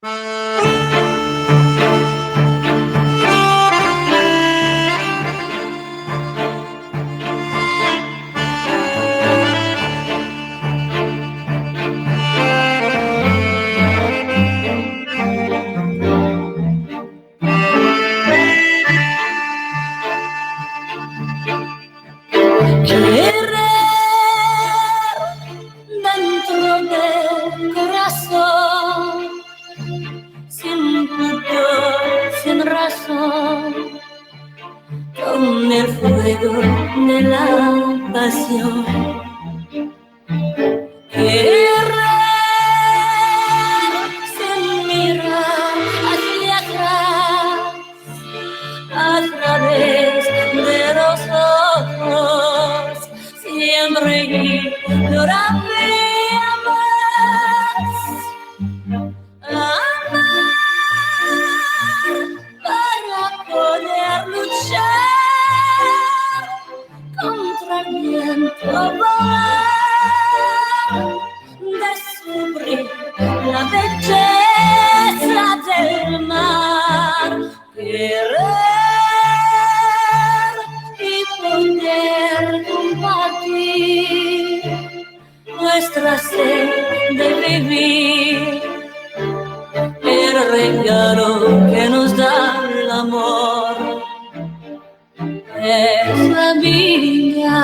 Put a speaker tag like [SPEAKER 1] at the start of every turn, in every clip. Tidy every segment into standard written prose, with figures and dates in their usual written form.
[SPEAKER 1] Con el fuego de la pasión, querer sin mirar hacia atrás, a través de los ojos, siempre ignorable más. Para poder luchar contra el viento, volar, descubrir la belleza del mar, querer y poder compartir nuestra sed de vivir. El regalo que nos da el amor es la vida.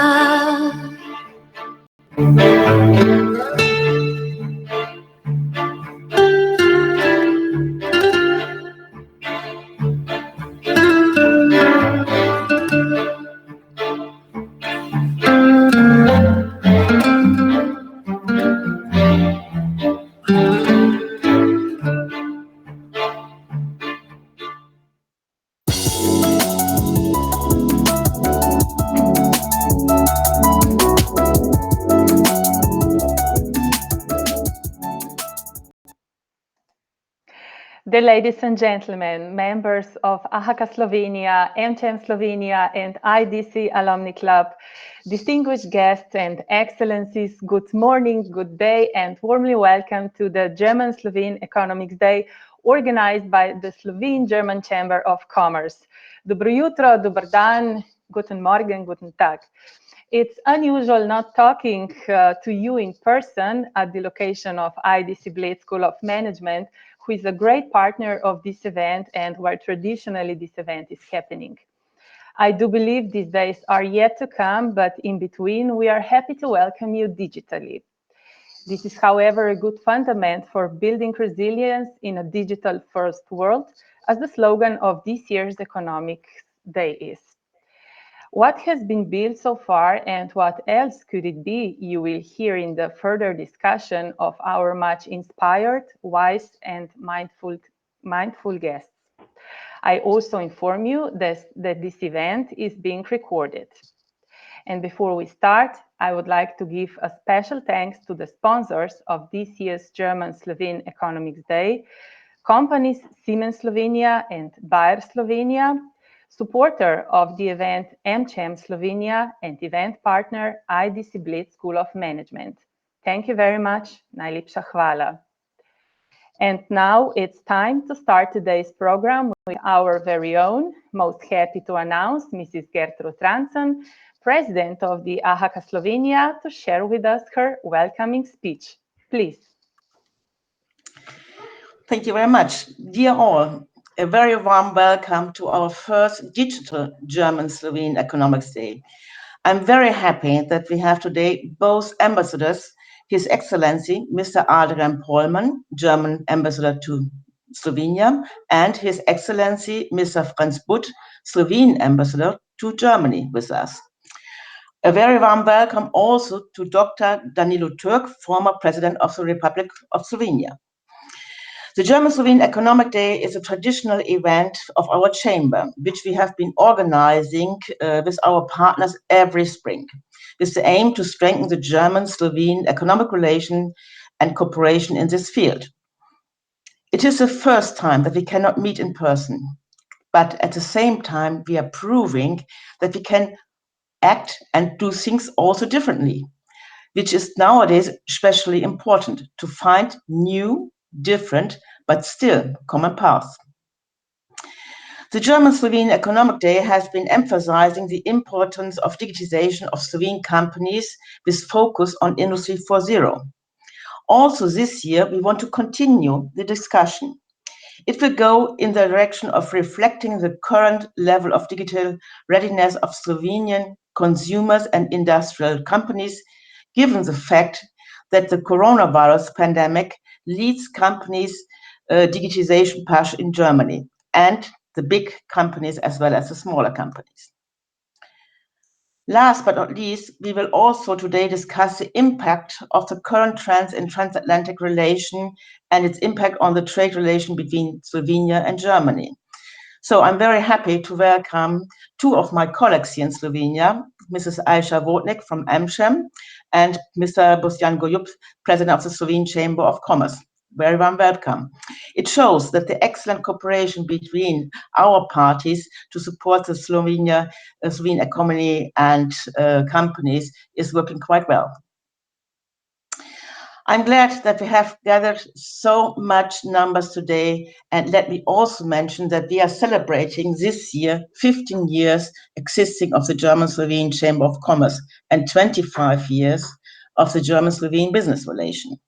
[SPEAKER 2] Dear ladies and gentlemen, members of AHK Slovenia, MChem Slovenia and IEDC Alumni Club, distinguished guests and excellencies, good morning, good day, and warmly welcome to the German-Slovene Economics Day organized by the Slovene-German Chamber of Commerce. Dobro jutro, dober dan, guten Morgen, guten Tag. It's unusual not talking to you in person at the location of IEDC Bled School of Management, who is a great partner of this event and where traditionally this event is happening. I do believe these days are yet to come, but in between, we are happy to welcome you digitally. This is, however, a good fundament for building resilience in a digital-first world, as the slogan of this year's Economics Day is. What has been built so far and what else could it be, you will hear in the further discussion of our much inspired, wise, and mindful guests. I also inform you that this event is being recorded. And before we start, I would like to give a special thanks to the sponsors of this year's German-Slovene Economics Day, companies Siemens Slovenia and Bayer Slovenia, supporter of the event MChem Slovenia, and event partner IEDC Bled School of Management. Thank you very much. Najlepša hvala. And now it's time to start today's program with our very own, most happy to announce Mrs. Gertrud Ranson, President of the AHK Slovenia, to share with us her welcoming speech. Please.
[SPEAKER 3] Thank you very much. Dear all, a very warm welcome to our first digital German-Slovene Economics Day. I'm very happy that we have today both ambassadors, His Excellency Mr. Adrian Pollmann, German Ambassador to Slovenia, and His Excellency Mr. Franz Butt, Slovene Ambassador to Germany with us. A very warm welcome also to Dr. Danilo Turk, former President of the Republic of Slovenia. The German-Slovene Economic Day is a traditional event of our chamber, which we have been organizing with our partners every spring, with the aim to strengthen the German-Slovene economic relation and cooperation in this field. It is the first time that we cannot meet in person, but at the same time, we are proving that we can act and do things also differently, which is nowadays especially important to find new, different, but still common paths. The German-Slovene Economic Day has been emphasizing the importance of digitization of Slovene companies with focus on Industry 4.0. Also this year, we want to continue the discussion. It will go in the direction of reflecting the current level of digital readiness of Slovenian consumers and industrial companies, given the fact that the coronavirus pandemic leads companies' digitization path in Germany, and the big companies as well as the smaller companies. Last but not least, we will also today discuss the impact of the current trends in transatlantic relation and its impact on the trade relation between Slovenia and Germany. So I'm very happy to welcome two of my colleagues here in Slovenia, Mrs. Aisha Vodnik from AmCham and Mr. Boštjan Gojup, President of the Slovene Chamber of Commerce. Very warm welcome. It shows that the excellent cooperation between our parties to support the Slovene economy and companies is working quite well. I'm glad that we have gathered so much numbers today, and let me also mention that we are celebrating this year 15 years existing of the German-Slovene Chamber of Commerce and 25 years of the German-Slovene business relation.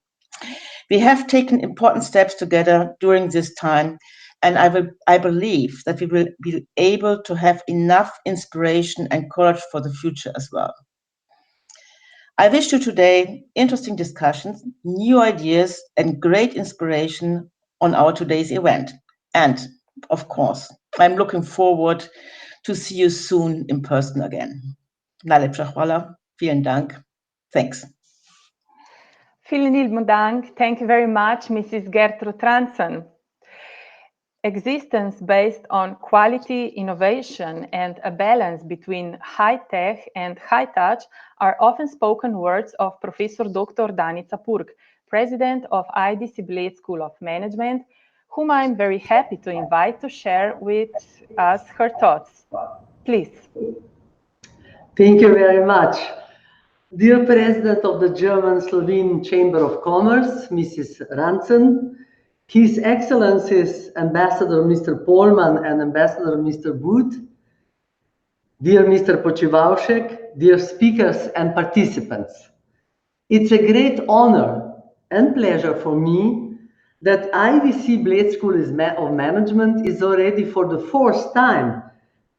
[SPEAKER 3] We have taken important steps together during this time, and I believe that we will be able to have enough inspiration and courage for the future as well. I wish you today interesting discussions, new ideas, and great inspiration on our today's event. And of course, I'm looking forward to see you soon in person again. Najlepša hvala. Vielen Dank. Thanks.
[SPEAKER 2] Vielen lieben Dank. Thank you very much, Mrs. Gertrud Transen. Existence based on quality, innovation, and a balance between high-tech and high-touch are often spoken words of Professor Dr. Danica Purg, President of IEDC Bled School of Management, whom I'm very happy to invite to share with us her thoughts. Please.
[SPEAKER 4] Thank you very much. Dear President of the German-Slovene Chamber of Commerce, Mrs. Rantzen, His Excellencies Ambassador Mr. Polman and Ambassador Mr. Booth, dear Mr. Počivalšek, dear speakers and participants. It's a great honor and pleasure for me that IEDC Bled School of Management is already for the fourth time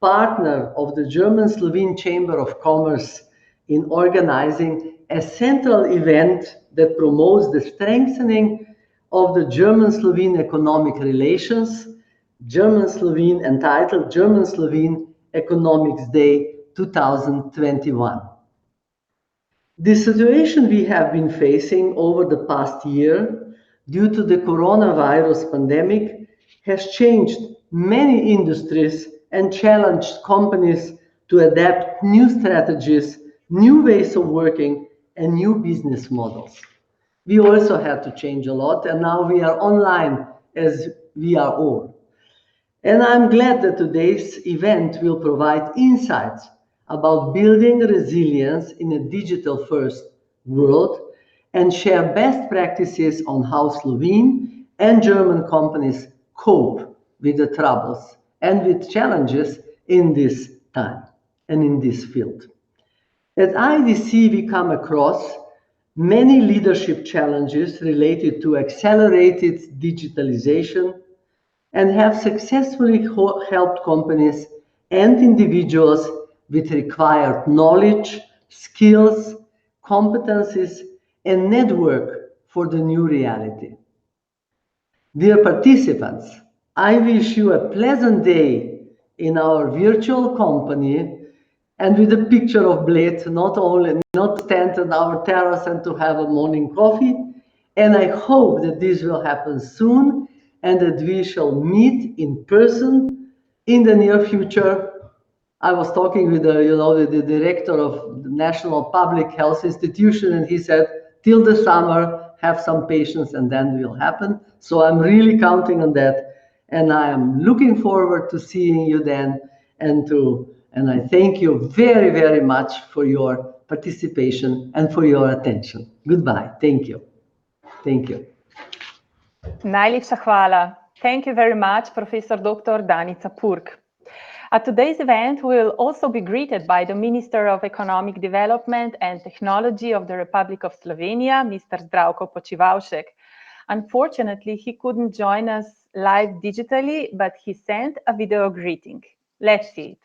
[SPEAKER 4] partner of the German-Slovene Chamber of Commerce in organizing a central event that promotes the strengthening of the German-Slovene economic relations, German-Slovene, entitled German-Slovene Economics Day 2021. The situation we have been facing over the past year due to the coronavirus pandemic has changed many industries and challenged companies to adapt new strategies, new ways of working, and new business models. We also had to change a lot, and now we are online as we are all. And I'm glad that today's event will provide insights about building resilience in a digital-first world and share best practices on how Slovene and German companies cope with the troubles and with challenges in this time and in this field. At IEDC, we come across many leadership challenges related to accelerated digitalization and have successfully helped companies and individuals with required knowledge, skills, competencies, and network for the new reality. Dear participants, I wish you a pleasant day in our virtual company and with a picture of Bled, not stand on our terrace and to have a morning coffee. And I hope that this will happen soon and that we shall meet in person in the near future. I was talking with the director of the National Public Health Institution, and he said, till the summer, have some patience and then it will happen. So I'm really counting on that. And I am looking forward to seeing you then and I thank you very, very much for your participation and for your attention. Goodbye. Thank you. Thank you.
[SPEAKER 2] Najlepša hvala. Thank you very much, Professor Dr. Danica Purg. At today's event, we will also be greeted by the Minister of Economic Development and Technology of the Republic of Slovenia, Mr. Zdravko Počivalšek. Unfortunately, he couldn't join us live digitally, but he sent a video greeting. Let's see it.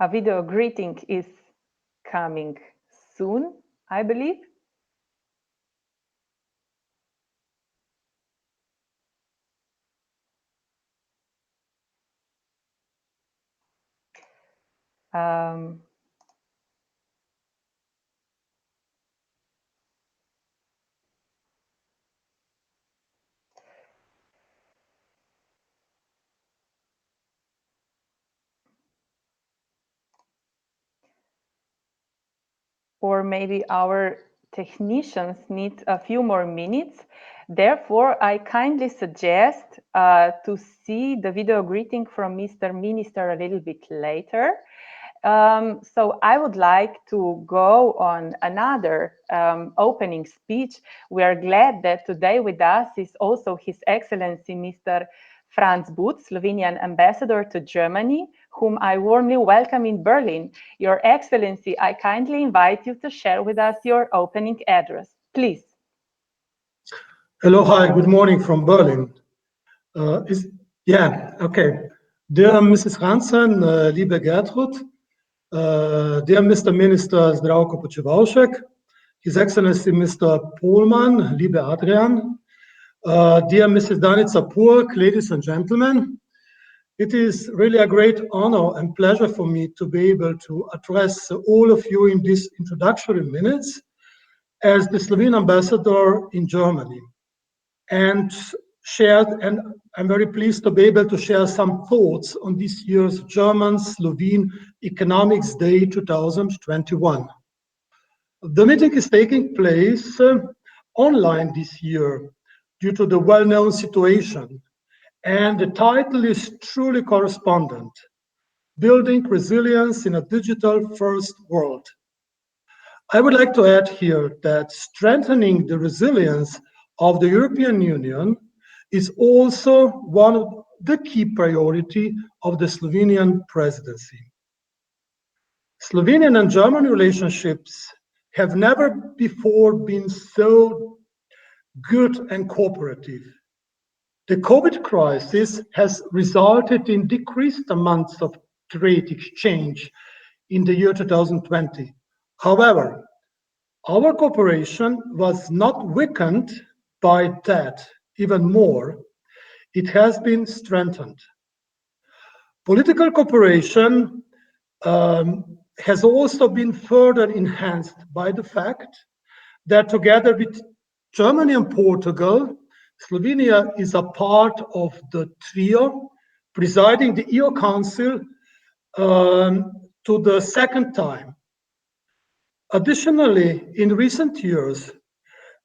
[SPEAKER 2] A video greeting is coming soon, I believe. Or maybe our technicians need a few more minutes. Therefore, I kindly suggest to see the video greeting from Mr. Minister a little bit later. So I would like to go on another opening speech. We are glad that today with us is also His Excellency Mr. Franz Butz, Slovenian Ambassador to Germany, whom I warmly welcome in Berlin. Your Excellency, I kindly invite you to share with us your opening address. Please.
[SPEAKER 5] Hello, hi, good morning from Berlin. Okay. Dear Mrs. Rantzen, liebe Gertrud, dear Mr. Minister Zdravko Počivalšek, His Excellency Mr. Pohlmann, liebe Adrian, dear Mrs. Danica Purg, ladies and gentlemen, it is really a great honor and pleasure for me to be able to address all of you in these introductory minutes as the Slovene ambassador in Germany. And I'm very pleased to be able to share some thoughts on this year's German-Slovene Economics Day 2021. The meeting is taking place online this year due to the well-known situation, and the title is truly correspondent: Building Resilience in a Digital-First World. I would like to add here that strengthening the resilience of the European Union is also one of the key priority of the Slovenian presidency. Slovenian and German relationships have never before been so good and cooperative. The COVID crisis has resulted in decreased amounts of trade exchange in the year 2020. However, our cooperation was not weakened by that. Even more, it has been strengthened. Political cooperation has also been further enhanced by the fact that together with Germany and Portugal, Slovenia is a part of the trio presiding the EU Council to the second time. Additionally, in recent years,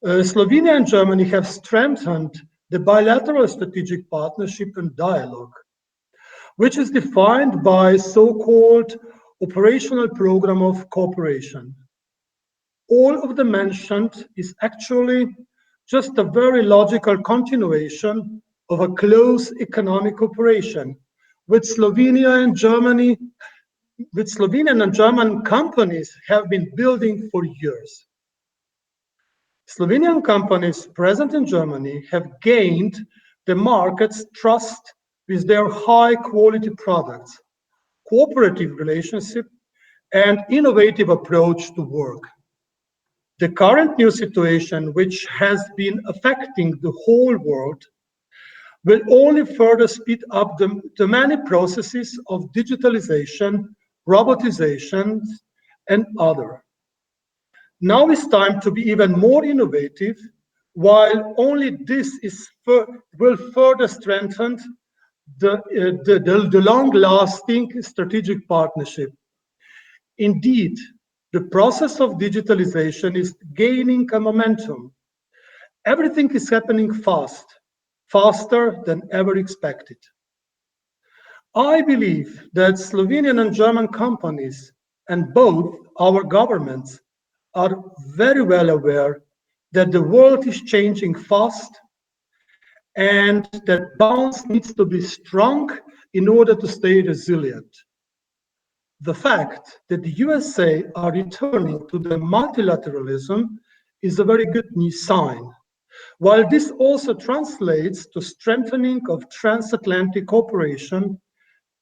[SPEAKER 5] Slovenia and Germany have strengthened the bilateral strategic partnership and dialogue, which is defined by so-called operational program of cooperation. All of the mentioned is actually just a very logical continuation of a close economic cooperation with Slovenia and Germany, which Slovenian and German companies have been building for years. Slovenian companies present in Germany have gained the market's trust with their high-quality products, cooperative relationship, and innovative approach to work. The current new situation, which has been affecting the whole world, will only further speed up the many processes of digitalization, robotization, and other. Now is time to be even more innovative, while only this will further strengthen the long-lasting strategic partnership. Indeed, the process of digitalization is gaining a momentum. Everything is happening fast, faster than ever expected. I believe that Slovenian and German companies and both our governments are very well aware that the world is changing fast and that balance needs to be strong in order to stay resilient. The fact that the USA are returning to the multilateralism is a very good news sign. While this also translates to strengthening of transatlantic cooperation,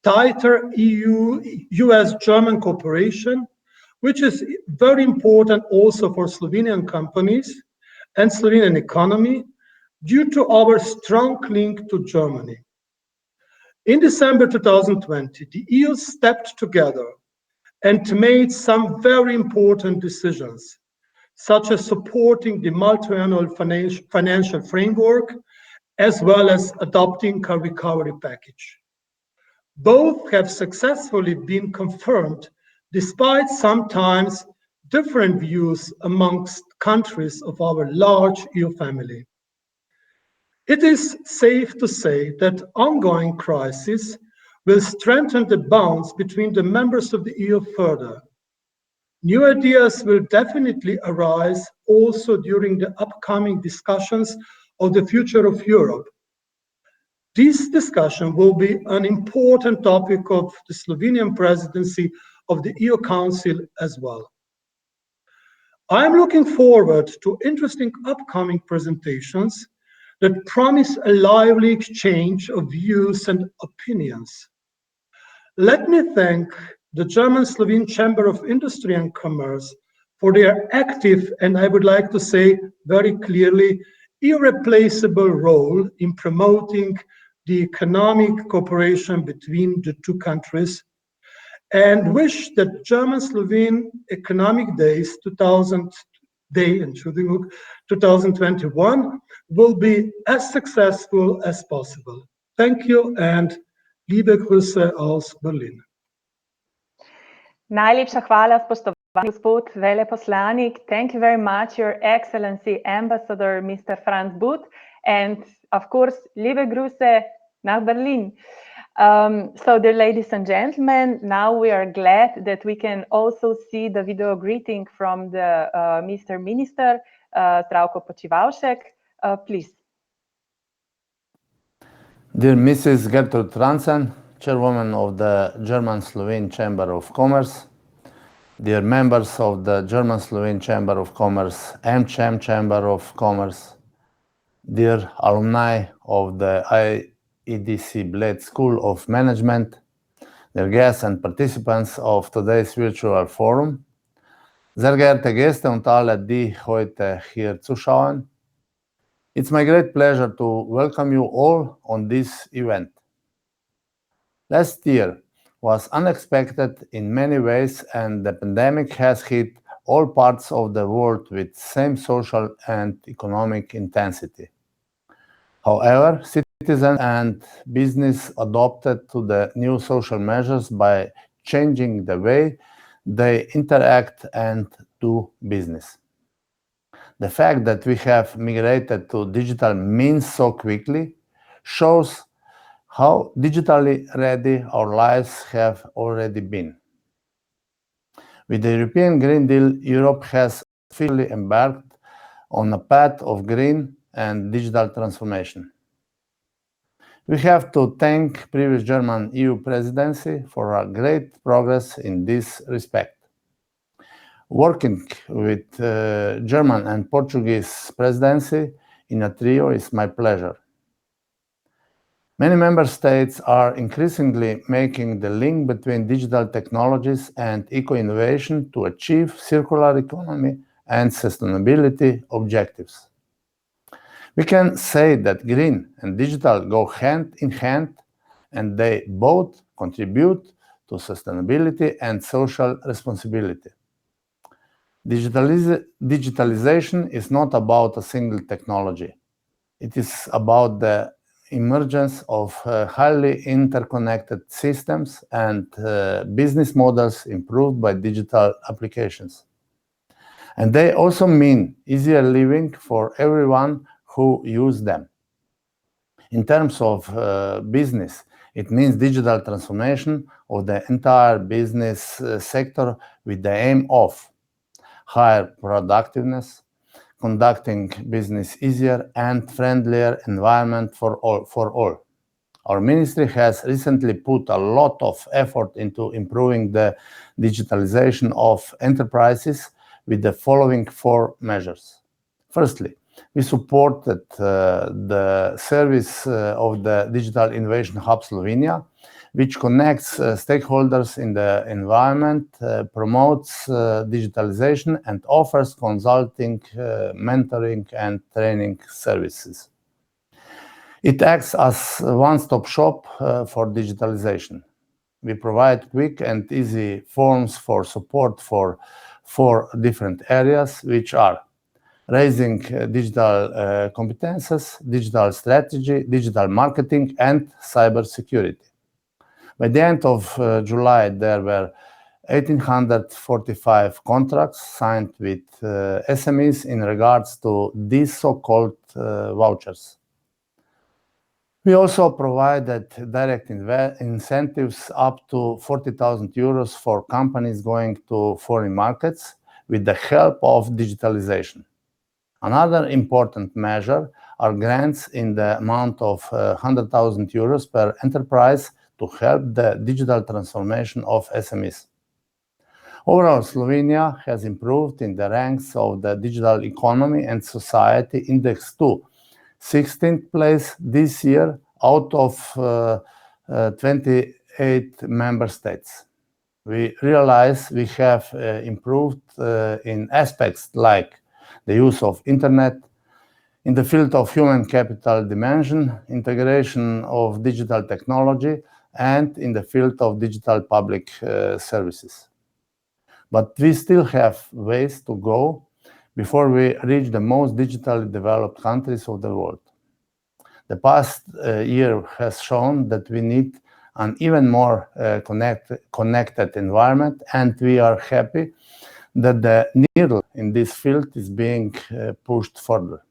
[SPEAKER 5] tighter EU-US-German cooperation, which is very important also for Slovenian companies and Slovenian economy due to our strong link to Germany. In December 2020, the EU stepped together and made some very important decisions, such as supporting the multi-annual financial framework, as well as adopting a recovery package. Both have successfully been confirmed, despite sometimes different views amongst countries of our large EU family. It is safe to say that ongoing crises will strengthen the bonds between the members of the EU further. New ideas will definitely arise also during the upcoming discussions of the future of Europe. This discussion will be an important topic of the Slovenian presidency of the EU Council as well. I am looking forward to interesting upcoming presentations that promise a lively exchange of views and opinions. Let me thank the German-Slovene Chamber of Industry and Commerce for their active, and I would like to say very clearly, irreplaceable role in promoting the economic cooperation between the two countries, and wish that German-Slovene Economic Days 2021 will be as successful as possible. Thank you and liebe Grüße aus Berlin.
[SPEAKER 2] Najlepša hvala, spoštovani gospod veleposlanik. Thank you very much, Your Excellency Ambassador Mr. Franz But, and of course, liebe Grüße nach Berlin. So, dear ladies and gentlemen, now we are glad that we can also see the video greeting from the Mr. Minister, Zdravko Počivalšek. Please.
[SPEAKER 6] Dear Mrs. Gertrud Rantzen, Chairwoman of the German-Slovene Chamber of Commerce, dear members of the German-Slovene Chamber of Commerce, AHK Chamber of Commerce, dear alumni of the IEDC Bled School of Management, dear guests and participants of today's virtual forum, sehr geehrte Gäste und alle, die heute hier zuschauen, it's my great pleasure to welcome you all on this event. Last year was unexpected in many ways, and the pandemic has hit all parts of the world with same social and economic intensity. However, citizens and business adopted to the new social measures by changing the way they interact and do business. The fact that we have migrated to digital means so quickly shows how digitally ready our lives have already been. With the European Green Deal, Europe has officially embarked on a path of green and digital transformation. We have to thank previous German EU presidency for a great progress in this respect. Working with German and Portuguese presidency in a trio is my pleasure. Many member states are increasingly making the link between digital technologies and eco-innovation to achieve circular economy and sustainability objectives. We can say that green and digital go hand in hand, and they both contribute to sustainability and social responsibility. Digitalization is not about a single technology. It is about the emergence of highly interconnected systems and business models improved by digital applications. And they also mean easier living for everyone who use them. In terms of business, it means digital transformation of the entire business sector with the aim of higher productiveness, conducting business easier and friendlier environment for all. Our ministry has recently put a lot of effort into improving the digitalization of enterprises with the following 4 measures. Firstly, we supported the service of the Digital Innovation Hub Slovenia, which connects stakeholders in the environment, promotes digitalization, and offers consulting, mentoring, and training services. It acts as a one-stop shop for digitalization. We provide quick and easy forms for support for 4 different areas, which are raising digital competences, digital strategy, digital marketing, and cybersecurity. By the end of July, there were 1,845 contracts signed with SMEs in regards to these so-called vouchers. We also provided direct incentives up to 40,000 euros for companies going to foreign markets with the help of digitalization. Another important measure are grants in the amount of 100,000 euros per enterprise to help the digital transformation of SMEs. Overall, Slovenia has improved in the ranks of the Digital Economy and Society Index to 16th place this year out of 28 member states. We realize we have improved in aspects like the use of internet, in the field of human capital dimension, integration of digital technology, and in the field of digital public services. But we still have ways to go before we reach the most digitally developed countries of the world. The past year has shown that we need an even more connected environment, and we are happy that the needle in this field is being pushed further.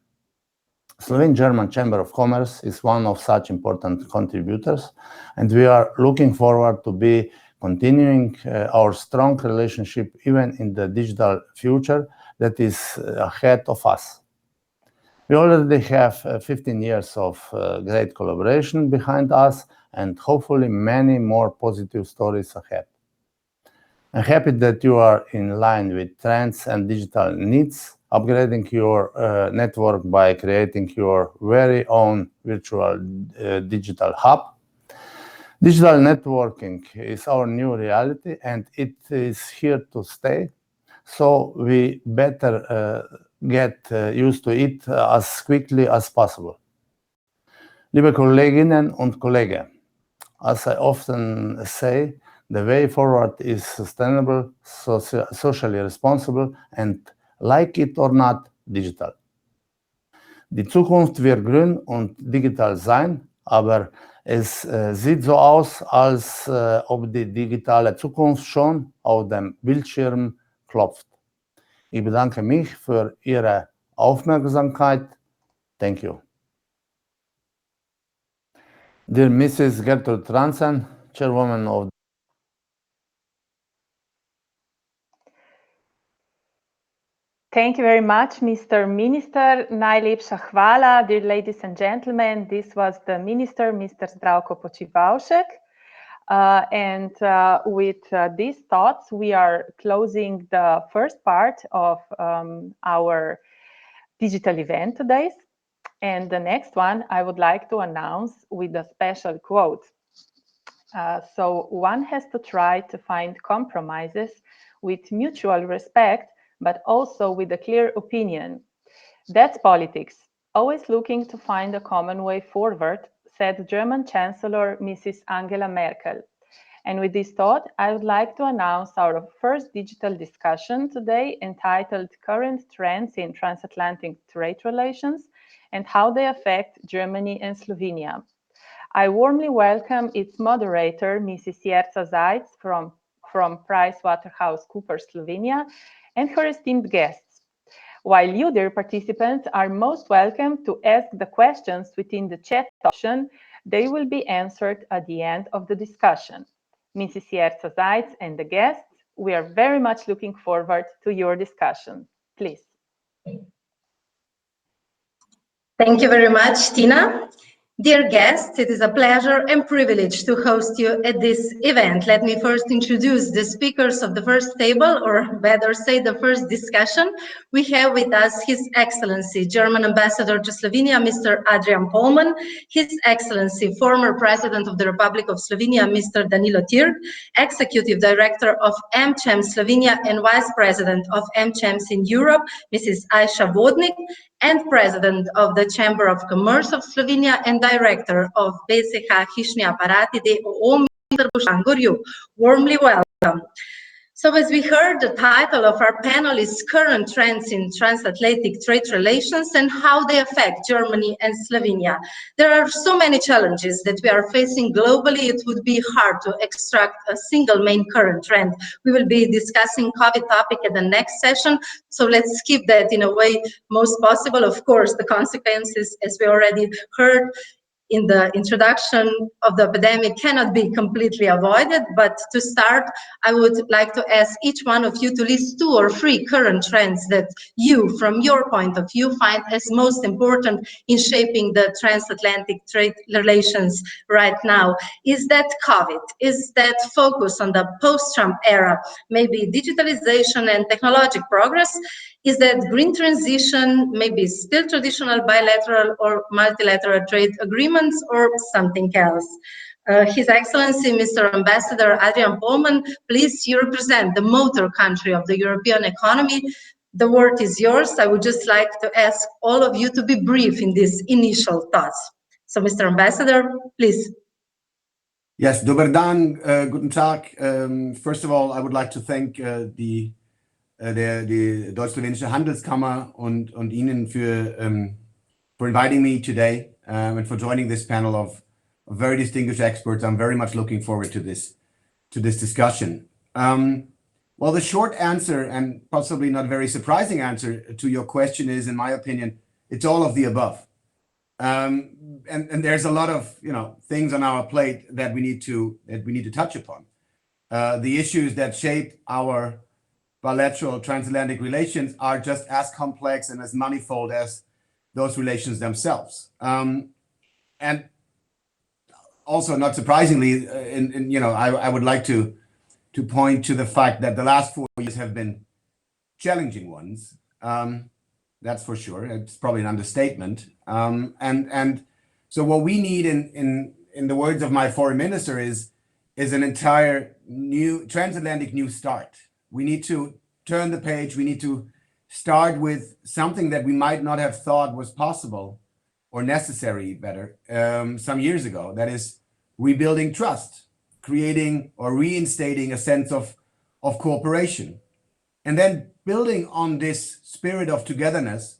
[SPEAKER 6] Slovene-German Chamber of Commerce is one of such important contributors, and we are looking forward to be continuing our strong relationship even in the digital future that is ahead of us. We already have 15 years of great collaboration behind us and hopefully many more positive stories ahead. I'm happy that you are in line with trends and digital needs, upgrading your network by creating your very own virtual digital hub. Digital networking is our new reality and it is here to stay, so we better get used to it as quickly as possible. Liebe Kolleginnen und Kollegen, as I often say, the way forward is sustainable, socially responsible, and, like it or not, digital. Die Zukunft wird grün und digital sein, aber es sieht so aus, als ob die digitale Zukunft schon auf dem Bildschirm klopft. Ich bedanke mich für Ihre Aufmerksamkeit. Thank you. Dear Mrs. Gertrude Rantzen, Chairwoman of
[SPEAKER 2] Thank you very much, Mr. Minister. Najlepša hvala, dear ladies and gentlemen. This was the Minister, Mr. Zdravko Počivalšek. With these thoughts, we are closing the first part of our digital event today. And the next one I would like to announce with a special quote. So one has to try to find compromises with mutual respect, but also with a clear opinion. That's politics, always looking to find a common way forward, said German Chancellor Mrs. Angela Merkel. And with this thought, I would like to announce our first digital discussion today entitled Current Trends in Transatlantic Trade Relations. and how they affect Germany and Slovenia. I warmly welcome its moderator, Mrs. Jerca Zajc from PricewaterhouseCoopers Slovenia, and her esteemed guests. While you, dear participants, are most welcome to ask the questions within the chat option, they will be answered at the end of the discussion. Mrs. Jerca Zajc and the guests, we are very much looking forward to your discussion. Please.
[SPEAKER 7] Thank you very much, Tina. Dear guests, it is a pleasure and privilege to host you at this event. Let me first introduce the speakers of the first table, or better say the first discussion. We have with us His Excellency, German Ambassador to Slovenia, Mr. Adrian Polman, His Excellency, former President of the Republic of Slovenia, Mr. Danilo Tirk, Executive Director of AmCham Slovenia and Vice President of AmChams in Europe, Mrs. Aisha Vodnik, and President of the Chamber of Commerce of Slovenia and Director of BCH Hišni aparati d.o.o. Mr. Boštjan Gorjup. Warmly welcome. So as we heard, the title of our panel is Current Trends in Transatlantic Trade Relations and How They Affect Germany and Slovenia. There are so many challenges that we are facing globally, it would be hard to extract a single main current trend. We will be discussing COVID topic at the next session, so let's keep that in a way most possible. Of course, the consequences, as we already heard, in the introduction of the epidemic cannot be completely avoided, but to start, I would like to ask each one of you to list 2 or 3 current trends that you, from your point of view, find as most important in shaping the transatlantic trade relations right now. Is that COVID? Is that focus on the post-Trump era? Maybe digitalization and technological progress? Is that green transition, maybe still traditional bilateral or multilateral trade agreements, or something else? His Excellency, Mr. Ambassador Adrian Polman, please, you represent the motor country of the European economy. The word is yours. I would just like to ask all of you to be brief in these initial thoughts. So, Mr. Ambassador, please.
[SPEAKER 8] Yes, dober dan, guten Tag. First of all, I would like to thank die Deutsch-Slowenische Handelskammer und Ihnen for inviting me today and for joining this panel of very distinguished experts. I'm very much looking forward to this discussion. Well, the short answer, and possibly not very surprising answer to your question is, in my opinion, it's all of the above. And there's a lot of things on our plate that we need to touch upon. The issues that shape our bilateral transatlantic relations are just as complex and as manifold as those relations themselves. And also, not surprisingly, I would like to point to the fact that the last 4 years have been challenging ones. That's for sure. It's probably an understatement. And so what we need, in the words of my foreign minister, is an entire new transatlantic new start. We need to turn the page. We need to start with something that we might not have thought was possible or necessary better some years ago. That is rebuilding trust, creating or reinstating a sense of cooperation. And then building on this spirit of togetherness,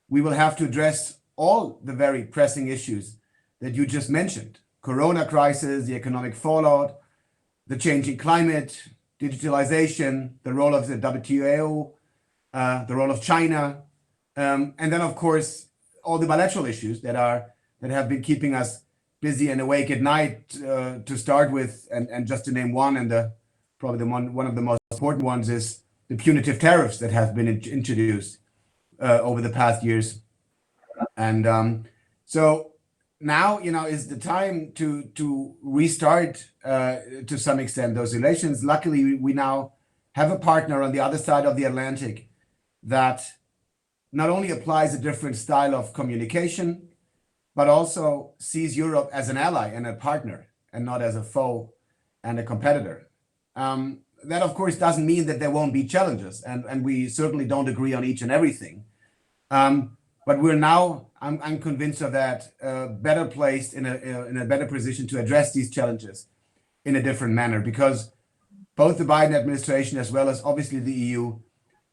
[SPEAKER 8] we will have to address all the very pressing issues that you just mentioned. Corona crisis, the economic fallout, the changing climate, digitalization, the role of the WTO, the role of China, and then of course all the bilateral issues that have been keeping us busy and awake at night. To start with, and just to name one, and probably one of the most important ones is the punitive tariffs that have been introduced over the past years, and so now is the time to restart to some extent those relations. Luckily, we now have a partner on the other side of the Atlantic that not only applies a different style of communication, but also sees Europe as an ally and a partner, and not as a foe and a competitor. That, of course, doesn't mean that there won't be challenges, and we certainly don't agree on each and everything. But we're now, I'm convinced of that, better placed in a better position to address these challenges in a different manner, because both the Biden administration as well as obviously the EU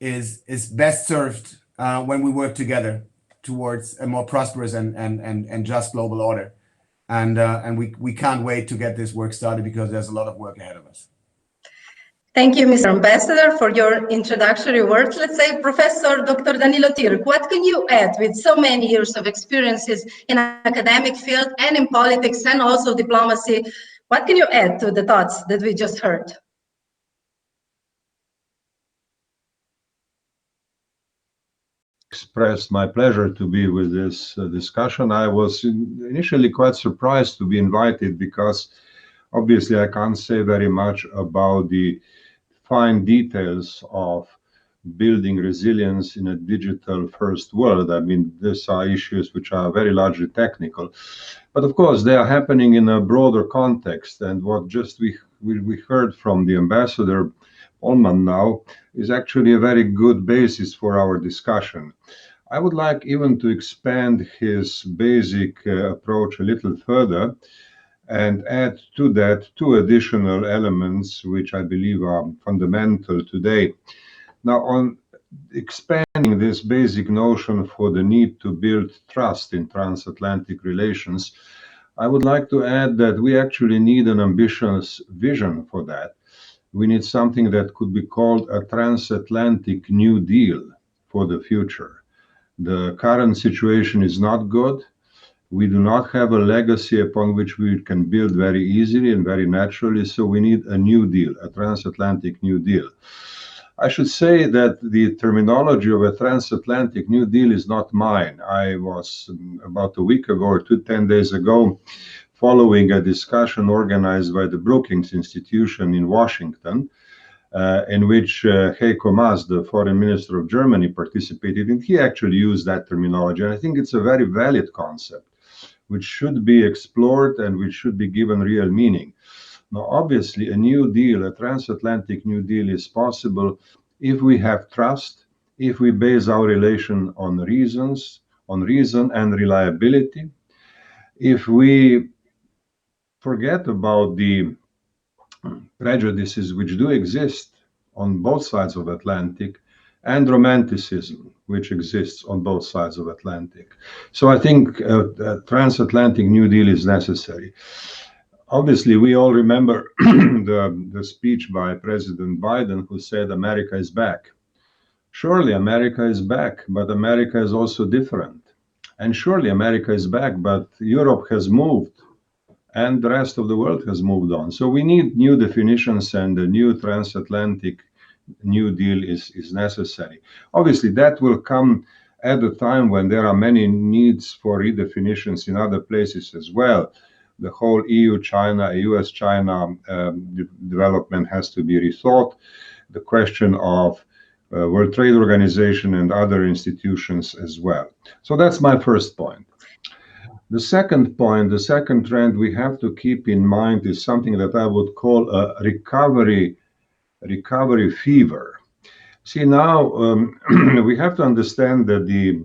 [SPEAKER 8] is best served when we work together towards a more prosperous and just global order. And we can't wait to get this work started because there's a lot of work ahead of us.
[SPEAKER 7] Thank you, Mr. Ambassador, for your introductory words. Let's say, Professor Dr. Danilo Tirk, what can you add with so many years of experiences in academic field and in politics and also diplomacy? What can you add to the thoughts that we just heard?
[SPEAKER 9] Expressed my pleasure to be with this discussion. I was initially quite surprised to be invited because obviously I can't say very much about the fine details of building resilience in a digital first world. I mean, these are issues which are very largely technical, but of course they are happening in a broader context. And what just we heard from the ambassador Pohlmann now is actually a very good basis for our discussion. I would like even to expand his basic approach a little further and add to that two additional elements which I believe are fundamental today. Now, on expanding this basic notion for the need to build trust in transatlantic relations, I would like to add that we actually need an ambitious vision for that. We need something that could be called a transatlantic New Deal for the future. The current situation is not good. We do not have a legacy upon which we can build very easily and very naturally, so we need a New Deal, a transatlantic New Deal. I should say that the terminology of a transatlantic New Deal is not mine. I was about a week ago or 10 days ago following a discussion organized by the Brookings Institution in Washington, in which Heiko Maas, the foreign minister of Germany, participated, and he actually used that terminology. And I think it's a very valid concept, which should be explored and which should be given real meaning. Now, obviously, a New Deal, a transatlantic New Deal is possible if we have trust, if we base our relation on reason and reliability, if we forget about the prejudices which do exist on both sides of Atlantic and romanticism which exists on both sides of Atlantic. So I think a transatlantic New Deal is necessary. Obviously, we all remember the speech by President Biden, who said America is back. Surely America is back, but America is also different. And surely America is back, but Europe has moved and the rest of the world has moved on. So we need new definitions, and a new transatlantic New Deal is necessary. Obviously, that will come at a time when there are many needs for redefinitions in other places as well. The whole EU-China, US-China development has to be rethought. The question of World Trade Organization and other institutions as well. So that's my first point. The second point, the second trend we have to keep in mind is something that I would call a recovery fever. See, now we have to understand that the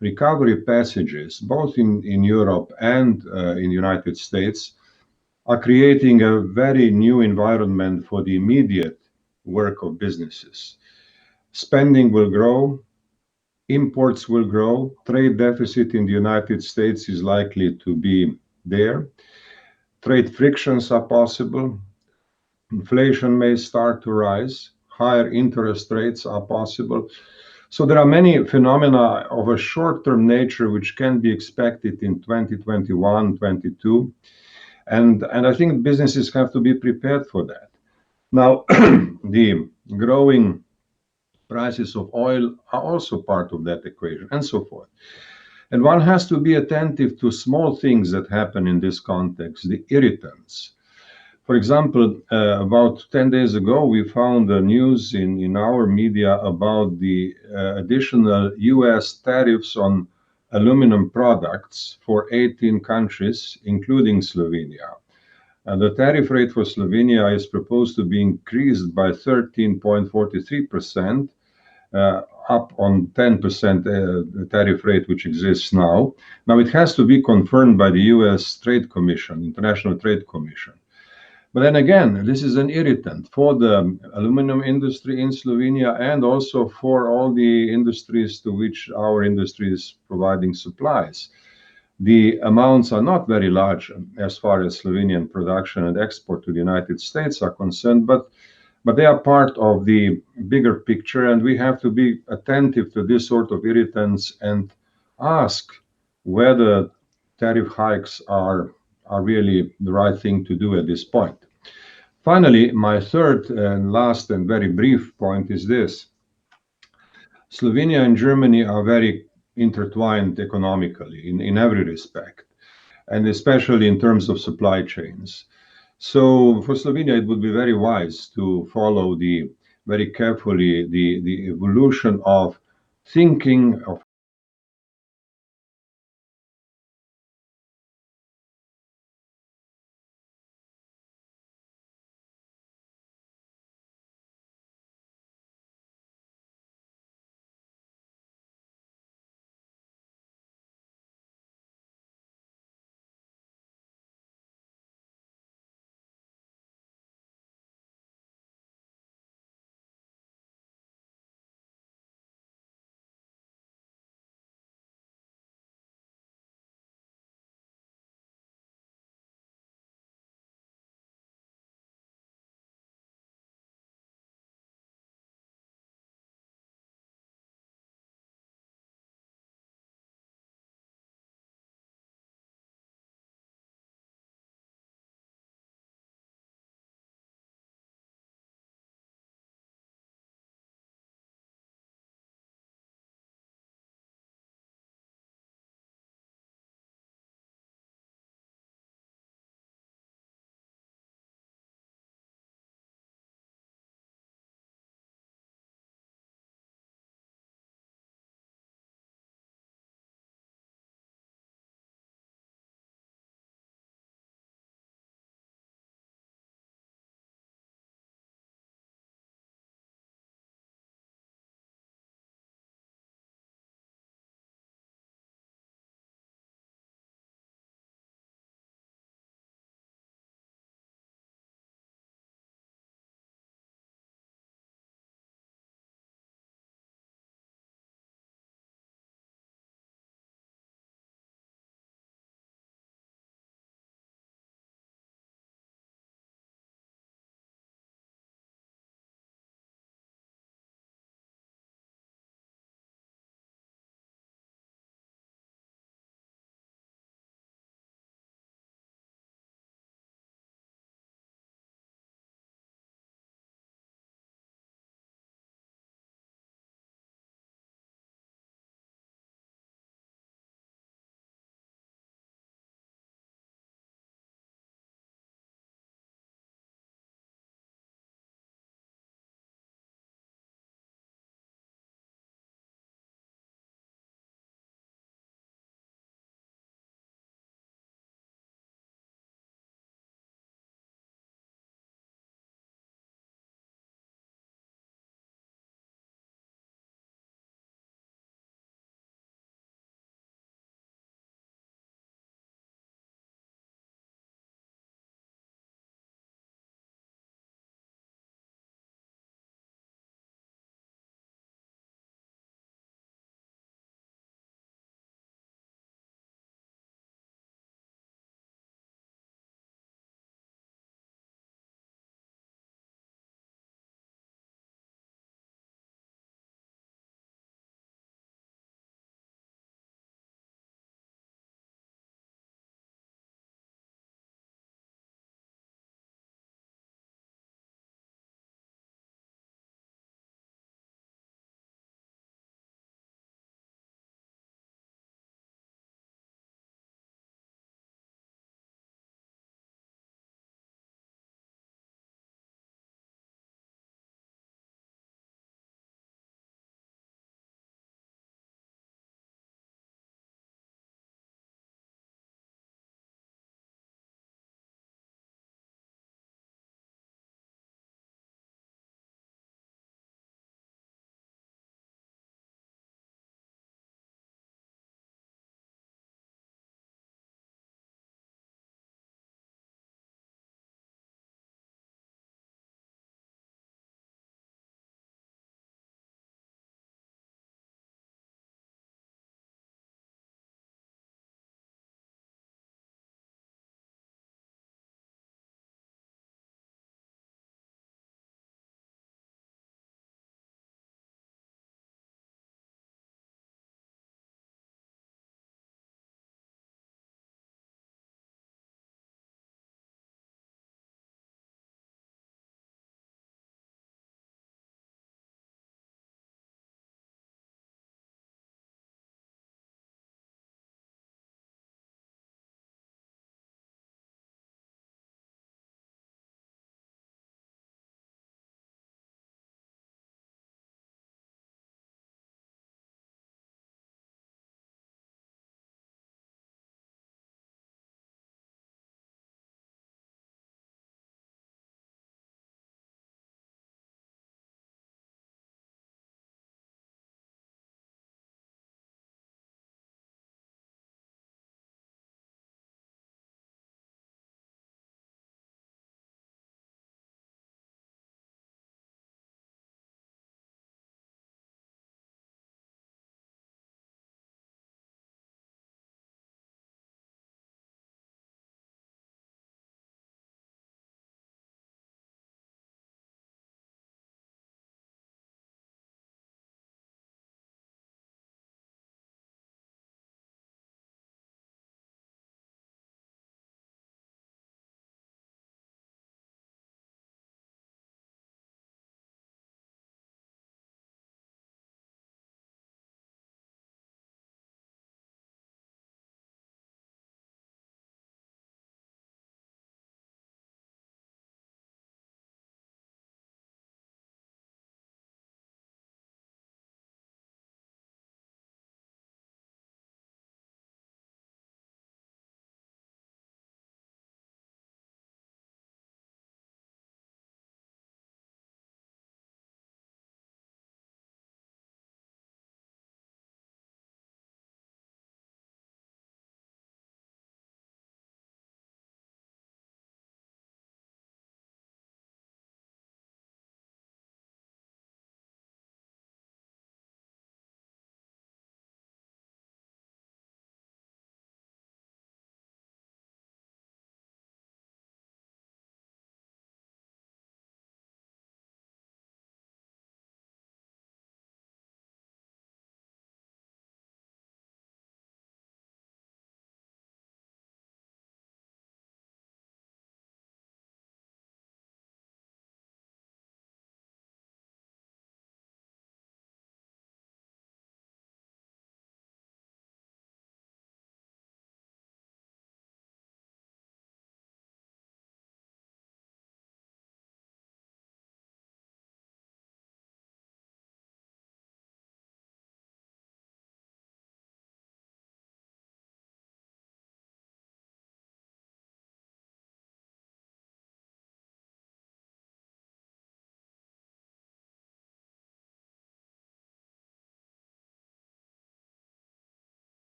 [SPEAKER 9] recovery passages, both in Europe and in the United States, are creating a very new environment for the immediate work of businesses. Spending will grow, imports will grow, trade deficit in the United States is likely to be there, trade frictions are possible, inflation may start to rise, higher interest rates are possible. So there are many phenomena of a short-term nature which can be expected in 2021, 22, and I think businesses have to be prepared for that. Now, the growing prices of oil are also part of that equation, and so forth. And one has to be attentive to small things that happen in this context, the irritants. For example, about 10 days ago, we found the news in our media about the additional US tariffs on aluminum products for 18 countries, including Slovenia. The tariff rate for Slovenia is proposed to be increased by 13.43%, up on 10% tariff rate which exists now. Now, it has to be confirmed by the US Trade Commission, International Trade Commission. But then again, this is an irritant for the aluminum industry in Slovenia and also for all the industries to which our industry is providing supplies. The amounts are not very large as far as Slovenian production and export to the United States are concerned, but they are part of the bigger picture, and we have to be attentive to this sort of irritants and ask whether tariff hikes are really the right thing to do at this point. Finally, my third and last and very brief point is this. Slovenia and Germany are very intertwined economically in every respect, and especially in terms of supply chains. So for Slovenia, it would be very wise to follow very carefully the evolution of thinking of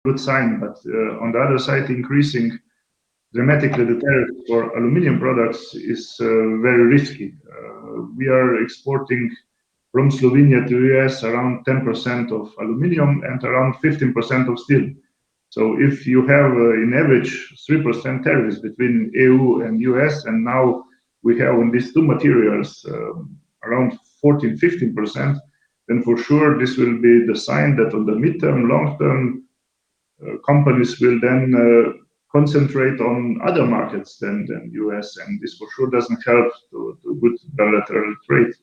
[SPEAKER 10] good sign, but on the other side, increasing dramatically the tariffs for aluminium products is very risky. We are exporting from Slovenia to US around 10% of aluminium and around 15% of steel. So if you have in average 3% tariffs between EU and US, and now we have on these two materials around 14-15%, then for sure this will be the sign that on the midterm, long term, companies will then concentrate on other markets than US, and this for sure doesn't help to good bilateral trade.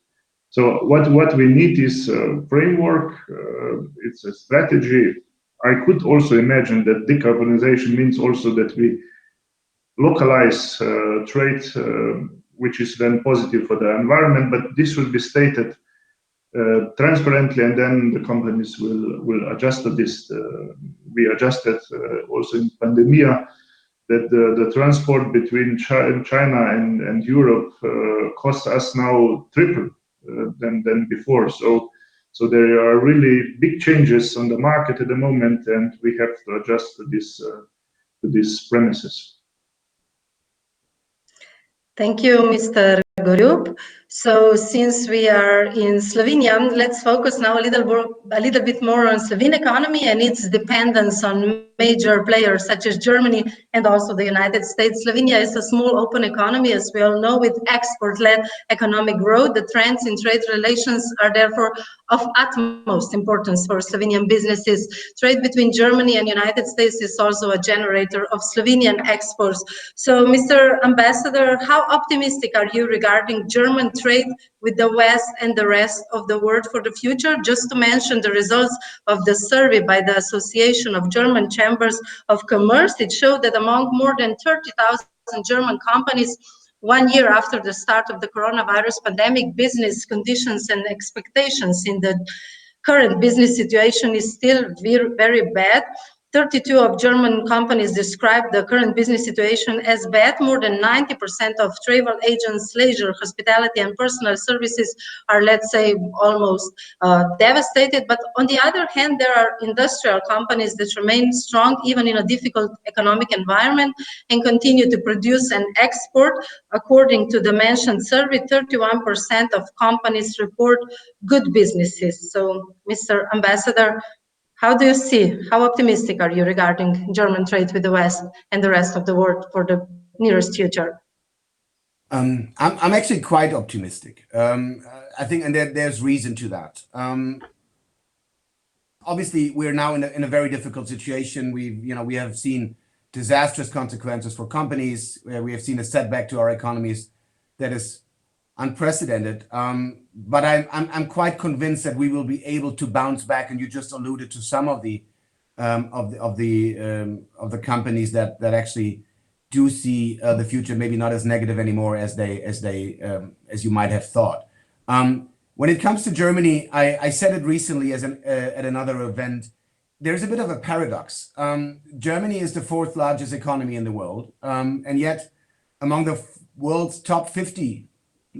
[SPEAKER 10] So what we need is a framework, it's a strategy. I could also imagine that decarbonization means also that we localize trade, which is then positive for the environment, but this will be stated transparently, and then the companies will adjust to this. We adjusted also in pandemia that the transport between China and Europe costs us now triple than before. So there are really big changes on the market at the moment, and we have to adjust to these premises.
[SPEAKER 7] Thank you, Mr. Gorjup. So since we are in Slovenia, let's focus now a little bit more on Slovene economy and its dependence on major players such as Germany and also the United States. Slovenia is a small open economy, as we all know, with export-led economic growth. The trends in trade relations are therefore of utmost importance for Slovenian businesses. Trade between Germany and United States is also a generator of Slovenian exports. So, Mr. Ambassador, how optimistic are you regarding German trade with the West and the rest of the world for the future? Just to mention the results of the survey by the Association of German Chambers of Commerce, it showed that among more than 30,000 German companies, 1 year after the start of the coronavirus pandemic, business conditions and expectations in the current business situation is still very bad. 32 of German companies describe the current business situation as bad. More than 90% of travel agents, leisure, hospitality, and personal services are, let's say, almost devastated. But on the other hand, there are industrial companies that remain strong even in a difficult economic environment and continue to produce and export. According to the mentioned survey, 31% of companies report good businesses. So, Mr. Ambassador, how do you see, how optimistic are you regarding German trade with the West and the rest of the world for the nearest future?
[SPEAKER 8] I'm actually quite optimistic. I think, and there's reason to that. Obviously, we're now in a very difficult situation. We have seen disastrous consequences for companies. We have seen a setback to our economies that is unprecedented. But I'm quite convinced that we will be able to bounce back. And you just alluded to some of the companies that actually do see the future maybe not as negative anymore as you might have thought. When it comes to Germany, I said it recently at another event. There's a bit of a paradox. Germany is the 4th largest economy in the world, and yet among the world's top 50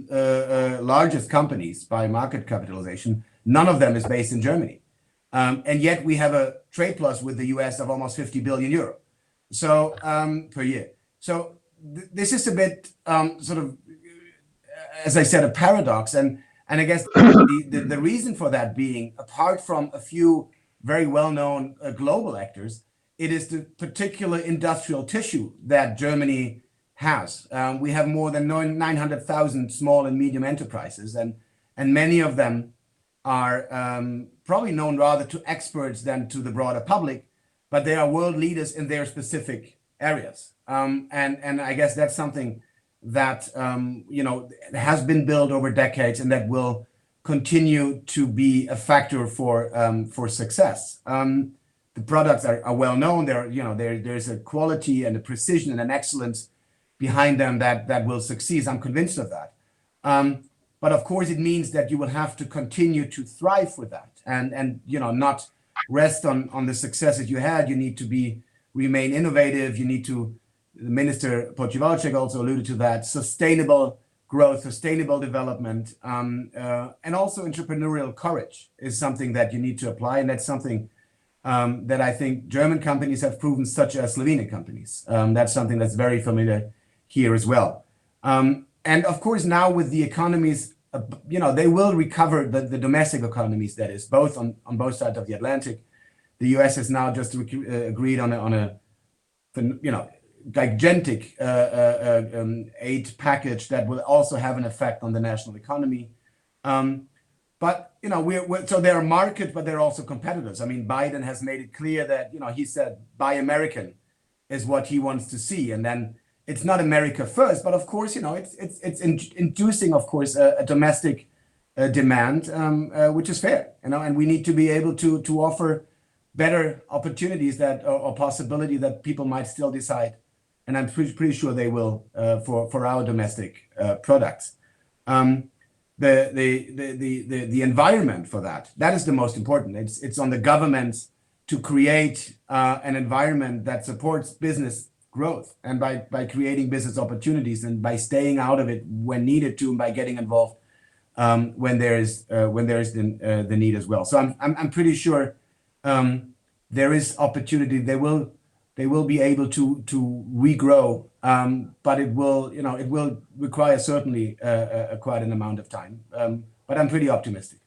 [SPEAKER 8] largest companies by market capitalization, none of them is based in Germany. And yet we have a trade plus with the US of almost 50 billion euro per year. So this is a bit sort of, as I said, a paradox. And I guess the reason for that being, apart from a few very well-known global actors, it is the particular industrial tissue that Germany has. We have more than 900,000 small and medium enterprises, and many of them are probably known rather to experts than to the broader public, but they are world leaders in their specific areas. And I guess that's something that has been built over decades and that will continue to be a factor for success. The products are well known. There's a quality and a precision and an excellence behind them that will succeed. I'm convinced of that. But of course, it means that you will have to continue to thrive with that and not rest on the successes you had. You need to remain innovative. You need to, Minister Počivalšek also alluded to that, sustainable growth, sustainable development, and also entrepreneurial courage is something that you need to apply. And that's something that I think German companies have proven, such as Slovenian companies. That's something that's very familiar here as well. And of course, now with the economies, they will recover the domestic economies, that is, both on both sides of the Atlantic. The US has now just agreed on a gigantic aid package that will also have an effect on the national economy. But so there are markets, but there are also competitors. I mean, Biden has made it clear that he said buy American is what he wants to see, and then it's not America first, but of course it's inducing, of course, a domestic demand, which is fair, and we need to be able to offer better opportunities that or possibility that people might still decide, and I'm pretty sure they will for our domestic products. The environment for that is the most important. It's on the government to create an environment that supports business growth, and by creating business opportunities and by staying out of it when needed to, and by getting involved when there is the need as well. So I'm pretty sure there is opportunity. They will be able to regrow, but it will require certainly quite an amount of time. But I'm pretty optimistic.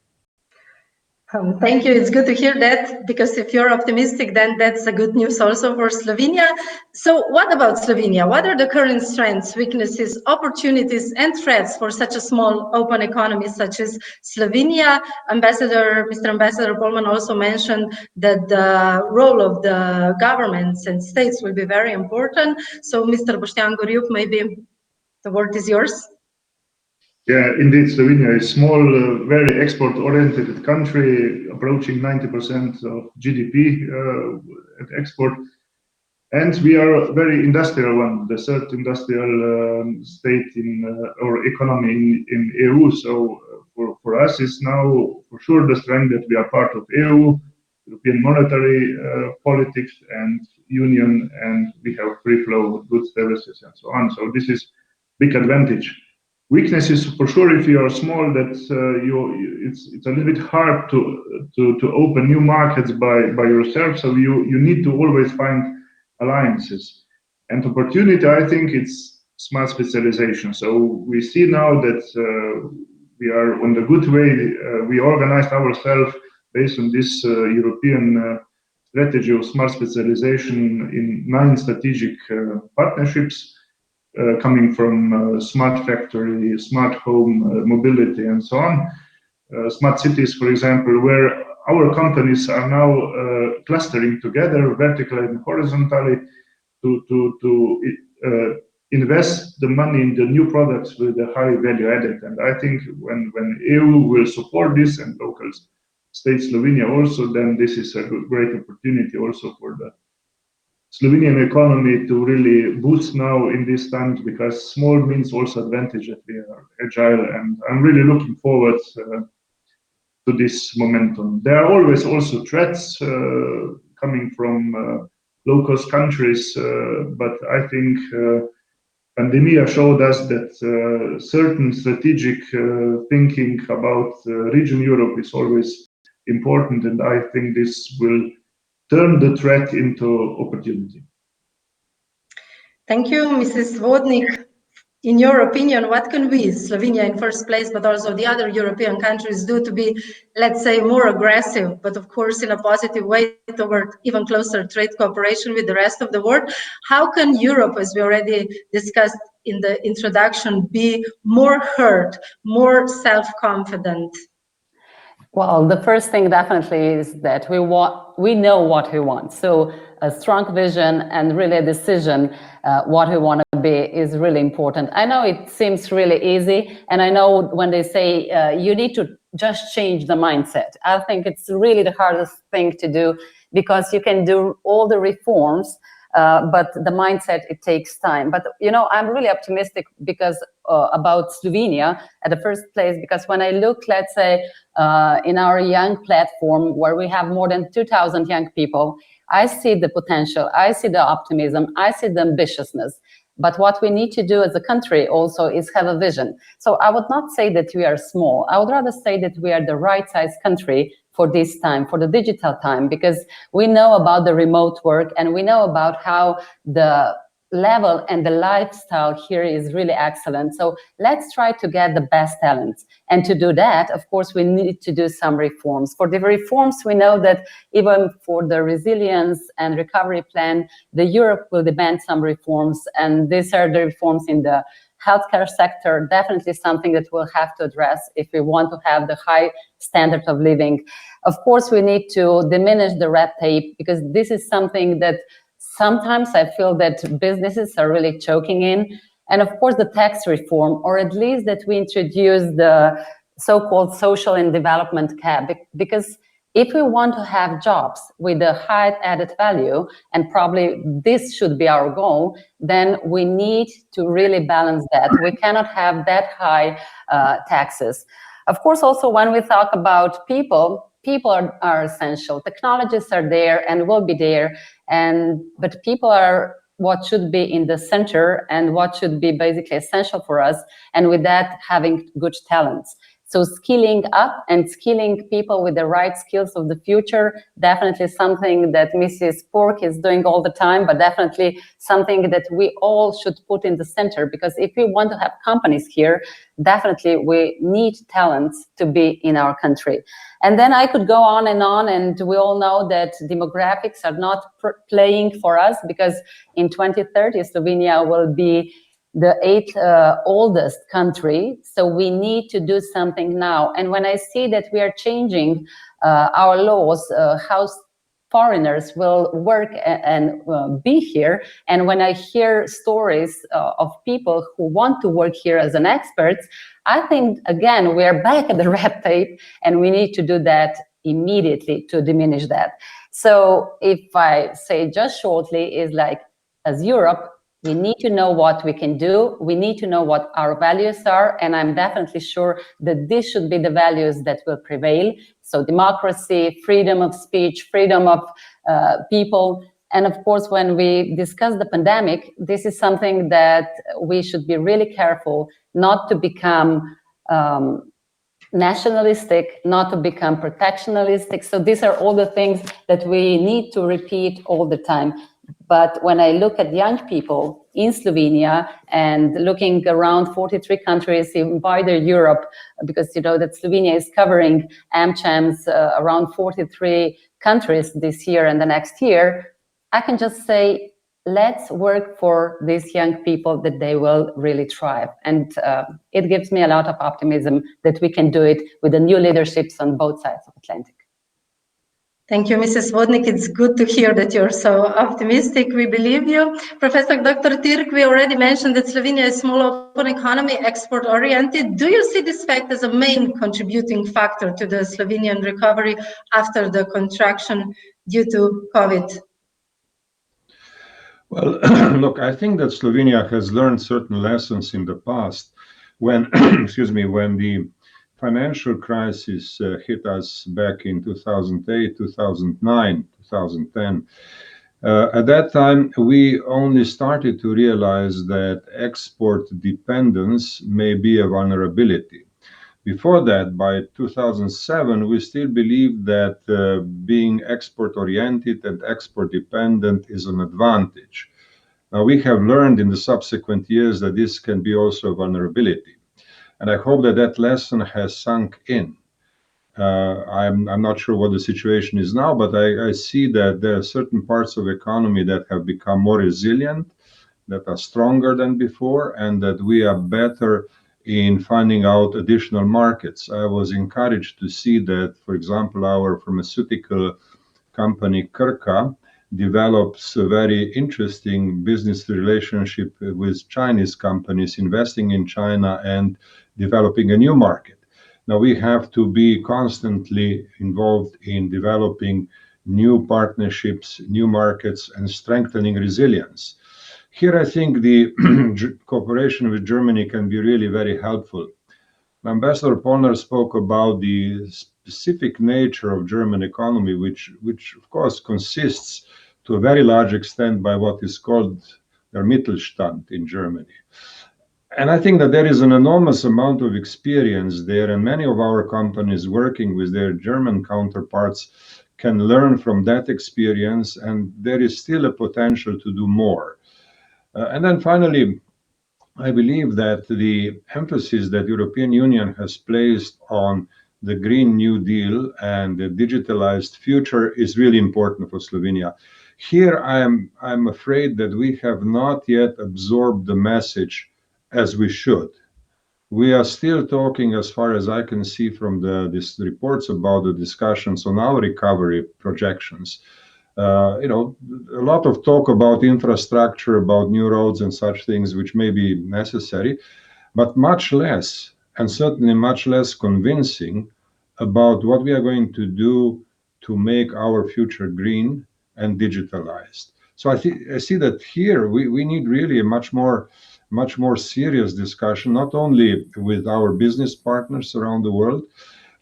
[SPEAKER 7] Thank you. It's good to hear that, because if you're optimistic, then that's a good news also for Slovenia. So what about Slovenia? What are the current strengths, weaknesses, opportunities, and threats for such a small open economy such as Slovenia? Mr. Ambassador Polman also mentioned that the role of the governments and states will be very important. So Mr. Boštjan Gorjup, maybe the word is yours.
[SPEAKER 10] Yeah, indeed, Slovenia is a small, very export-oriented country, approaching 90% of GDP at export. And we are a very industrial one, the third industrial state or economy in EU. So for us, it's now for sure the strength that we are part of EU, European monetary politics and union, and we have free flow of goods, services, and so on. So this is big advantage. Weaknesses for sure, if you are small, that it's a little bit hard to open new markets by yourself. So you need to always find alliances. And opportunity, I think it's smart specialization. So we see now that we are on the good way. We organized ourselves based on this European strategy of smart specialization in 9 strategic partnerships. Coming from smart factory, smart home, mobility, and so on. Smart cities, for example, where our companies are now clustering together vertically and horizontally to invest the money in the new products with a high value added. And I think when EU will support this, and local state Slovenia also, then this is a great opportunity also for the Slovenian economy to really boost now in these times, because small means also advantage that we are agile, and I'm really looking forward to this momentum. There are always also threats coming from low-cost countries, but I think pandemia showed us that certain strategic thinking about region Europe is always important, and I think this will turn the threat into opportunity.
[SPEAKER 7] Thank you, Mrs. Vodnik. In your opinion, what can we, Slovenia in first place, but also the other European countries, do to be, let's say, more aggressive, but of course in a positive way, toward even closer trade cooperation with the rest of the world? How can Europe, as we already discussed in the introduction, be more heard, more self-confident?
[SPEAKER 11] Well, the first thing definitely is that we know what we want. So a strong vision and really a decision what we want to be is really important. I know it seems really easy, and I know when they say you need to just change the mindset. I think it's really the hardest thing to do, because you can do all the reforms, but the mindset, it takes time. But I'm really optimistic because about Slovenia at the first place, because when I look, let's say, in our young platform where we have more than 2,000 young people, I see the potential, I see the optimism, I see the ambitiousness. But what we need to do as a country also is have a vision. So I would not say that we are small. I would rather say that we are the right-sized country for this time, for the digital time, because we know about the remote work and we know about how the level and the lifestyle here is really excellent. So let's try to get the best talents. And to do that, of course, we need to do some reforms. For the reforms, we know that even for the resilience and recovery plan, the Europe will demand some reforms. And these are the reforms in the healthcare sector, definitely something that we'll have to address if we want to have the high standard of living. Of course, we need to diminish the red tape, because this is something that sometimes I feel that businesses are really choking in. And of course, the tax reform, or at least that we introduce the so-called social and development cap, because if we want to have jobs with a high added value, and probably this should be our goal, then we need to really balance that. We cannot have that high taxes. Of course, also when we talk about people are essential. Technologies are there and will be there, but people are what should be in the center and what should be basically essential for us, and with that, having good talents. So skilling up and skilling people with the right skills of the future, definitely something that Mrs. Pork is doing all the time, but definitely something that we all should put in the center, because if we want to have companies here, definitely we need talents to be in our country. And then I could go on, and we all know that demographics are not playing for us, because in 2030, Slovenia will be the 8th oldest country. So we need to do something now. And when I see that we are changing our laws, how foreigners will work and be here, and when I hear stories of people who want to work here as an expert, I think, again, we are back at the red tape, and we need to do that immediately to diminish that. So if I say just shortly, is like, as Europe, we need to know what we can do. We need to know what our values are. And I'm definitely sure that this should be the values that will prevail. So democracy, freedom of speech, freedom of people. And of course, when we discuss the pandemic, this is something that we should be really careful not to become nationalistic, not to become protectionistic. So these are all the things that we need to repeat all the time. But when I look at young people in Slovenia and looking around 43 countries in wider Europe, because you know that Slovenia is covering AmChams around 43 countries this year and the next year, I can just say, let's work for these young people that they will really thrive. And it gives me a lot of optimism that we can do it with the new leaderships on both sides of Atlantic.
[SPEAKER 7] Thank you, Mrs. Vodnik. It's good to hear that you're so optimistic. We believe you. Professor Dr. Tirk, we already mentioned that Slovenia is small open economy, export-oriented. Do you see this fact as a main contributing factor to the Slovenian recovery after the contraction due to COVID?
[SPEAKER 9] Well, look, I think that Slovenia has learned certain lessons in the past when, excuse me, when the financial crisis hit us back in 2008, 2009, 2010. At that time, we only started to realize that export dependence may be a vulnerability. Before that, by 2007, we still believed that being export-oriented and export-dependent is an advantage. Now, we have learned in the subsequent years that this can be also a vulnerability. And I hope that that lesson has sunk in. I'm not sure what the situation is now, but I see that there are certain parts of the economy that have become more resilient, that are stronger than before, and that we are better in finding out additional markets. I was encouraged to see that, for example, our pharmaceutical company Krka develops a very interesting business relationship with Chinese companies investing in China and developing a new market. Now we have to be constantly involved in developing new partnerships, new markets, and strengthening resilience. Here, I think the cooperation with Germany can be really very helpful. Ambassador Polnar spoke about the specific nature of German economy, which of course consists to a very large extent by what is called der Mittelstand in Germany. And I think that there is an enormous amount of experience there, and many of our companies working with their German counterparts can learn from that experience, and there is still a potential to do more. And then finally, I believe that the emphasis that European Union has placed on the Green New Deal and the digitalized future is really important for Slovenia. Here, I'm afraid that we have not yet absorbed the message as we should. We are still talking, as far as I can see from these reports about the discussions on our recovery projections. A lot of talk about infrastructure, about new roads and such things, which may be necessary, but much less, and certainly much less convincing about what we are going to do to make our future green and digitalized. So I see that here we need really a much more serious discussion, not only with our business partners around the world,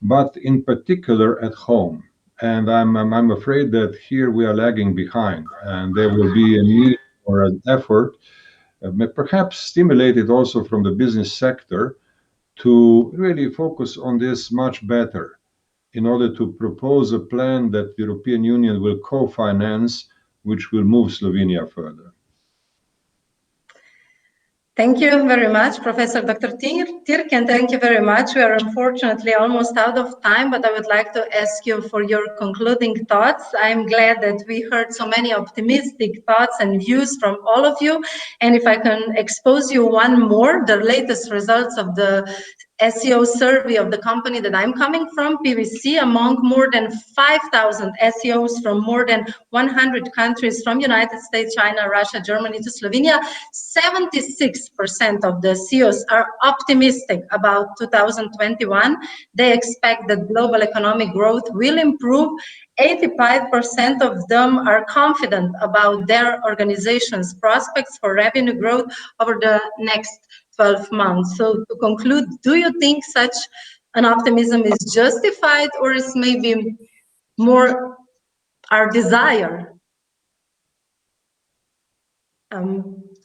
[SPEAKER 9] but in particular at home. And I'm afraid that here we are lagging behind, and there will be a need for an effort, perhaps stimulated also from the business sector, to really focus on this much better in order to propose a plan that the European Union will co-finance, which will move Slovenia further.
[SPEAKER 7] Thank you very much, Professor Dr. Tirk, and thank you very much. We are unfortunately almost out of time, but I would like to ask you for your concluding thoughts. I'm glad that we heard so many optimistic thoughts and views from all of you. And if I can expose you one more, the latest results of the SEO survey of the company that I'm coming from, PwC, among more than 5,000 SEOs from more than 100 countries, from United States, China, Russia, Germany to Slovenia, 76% of the CEOs are optimistic about 2021. They expect that global economic growth will improve. 85% of them are confident about their organization's prospects for revenue growth over the next 12 months. So to conclude, do you think such an optimism is justified, or is maybe more our desire?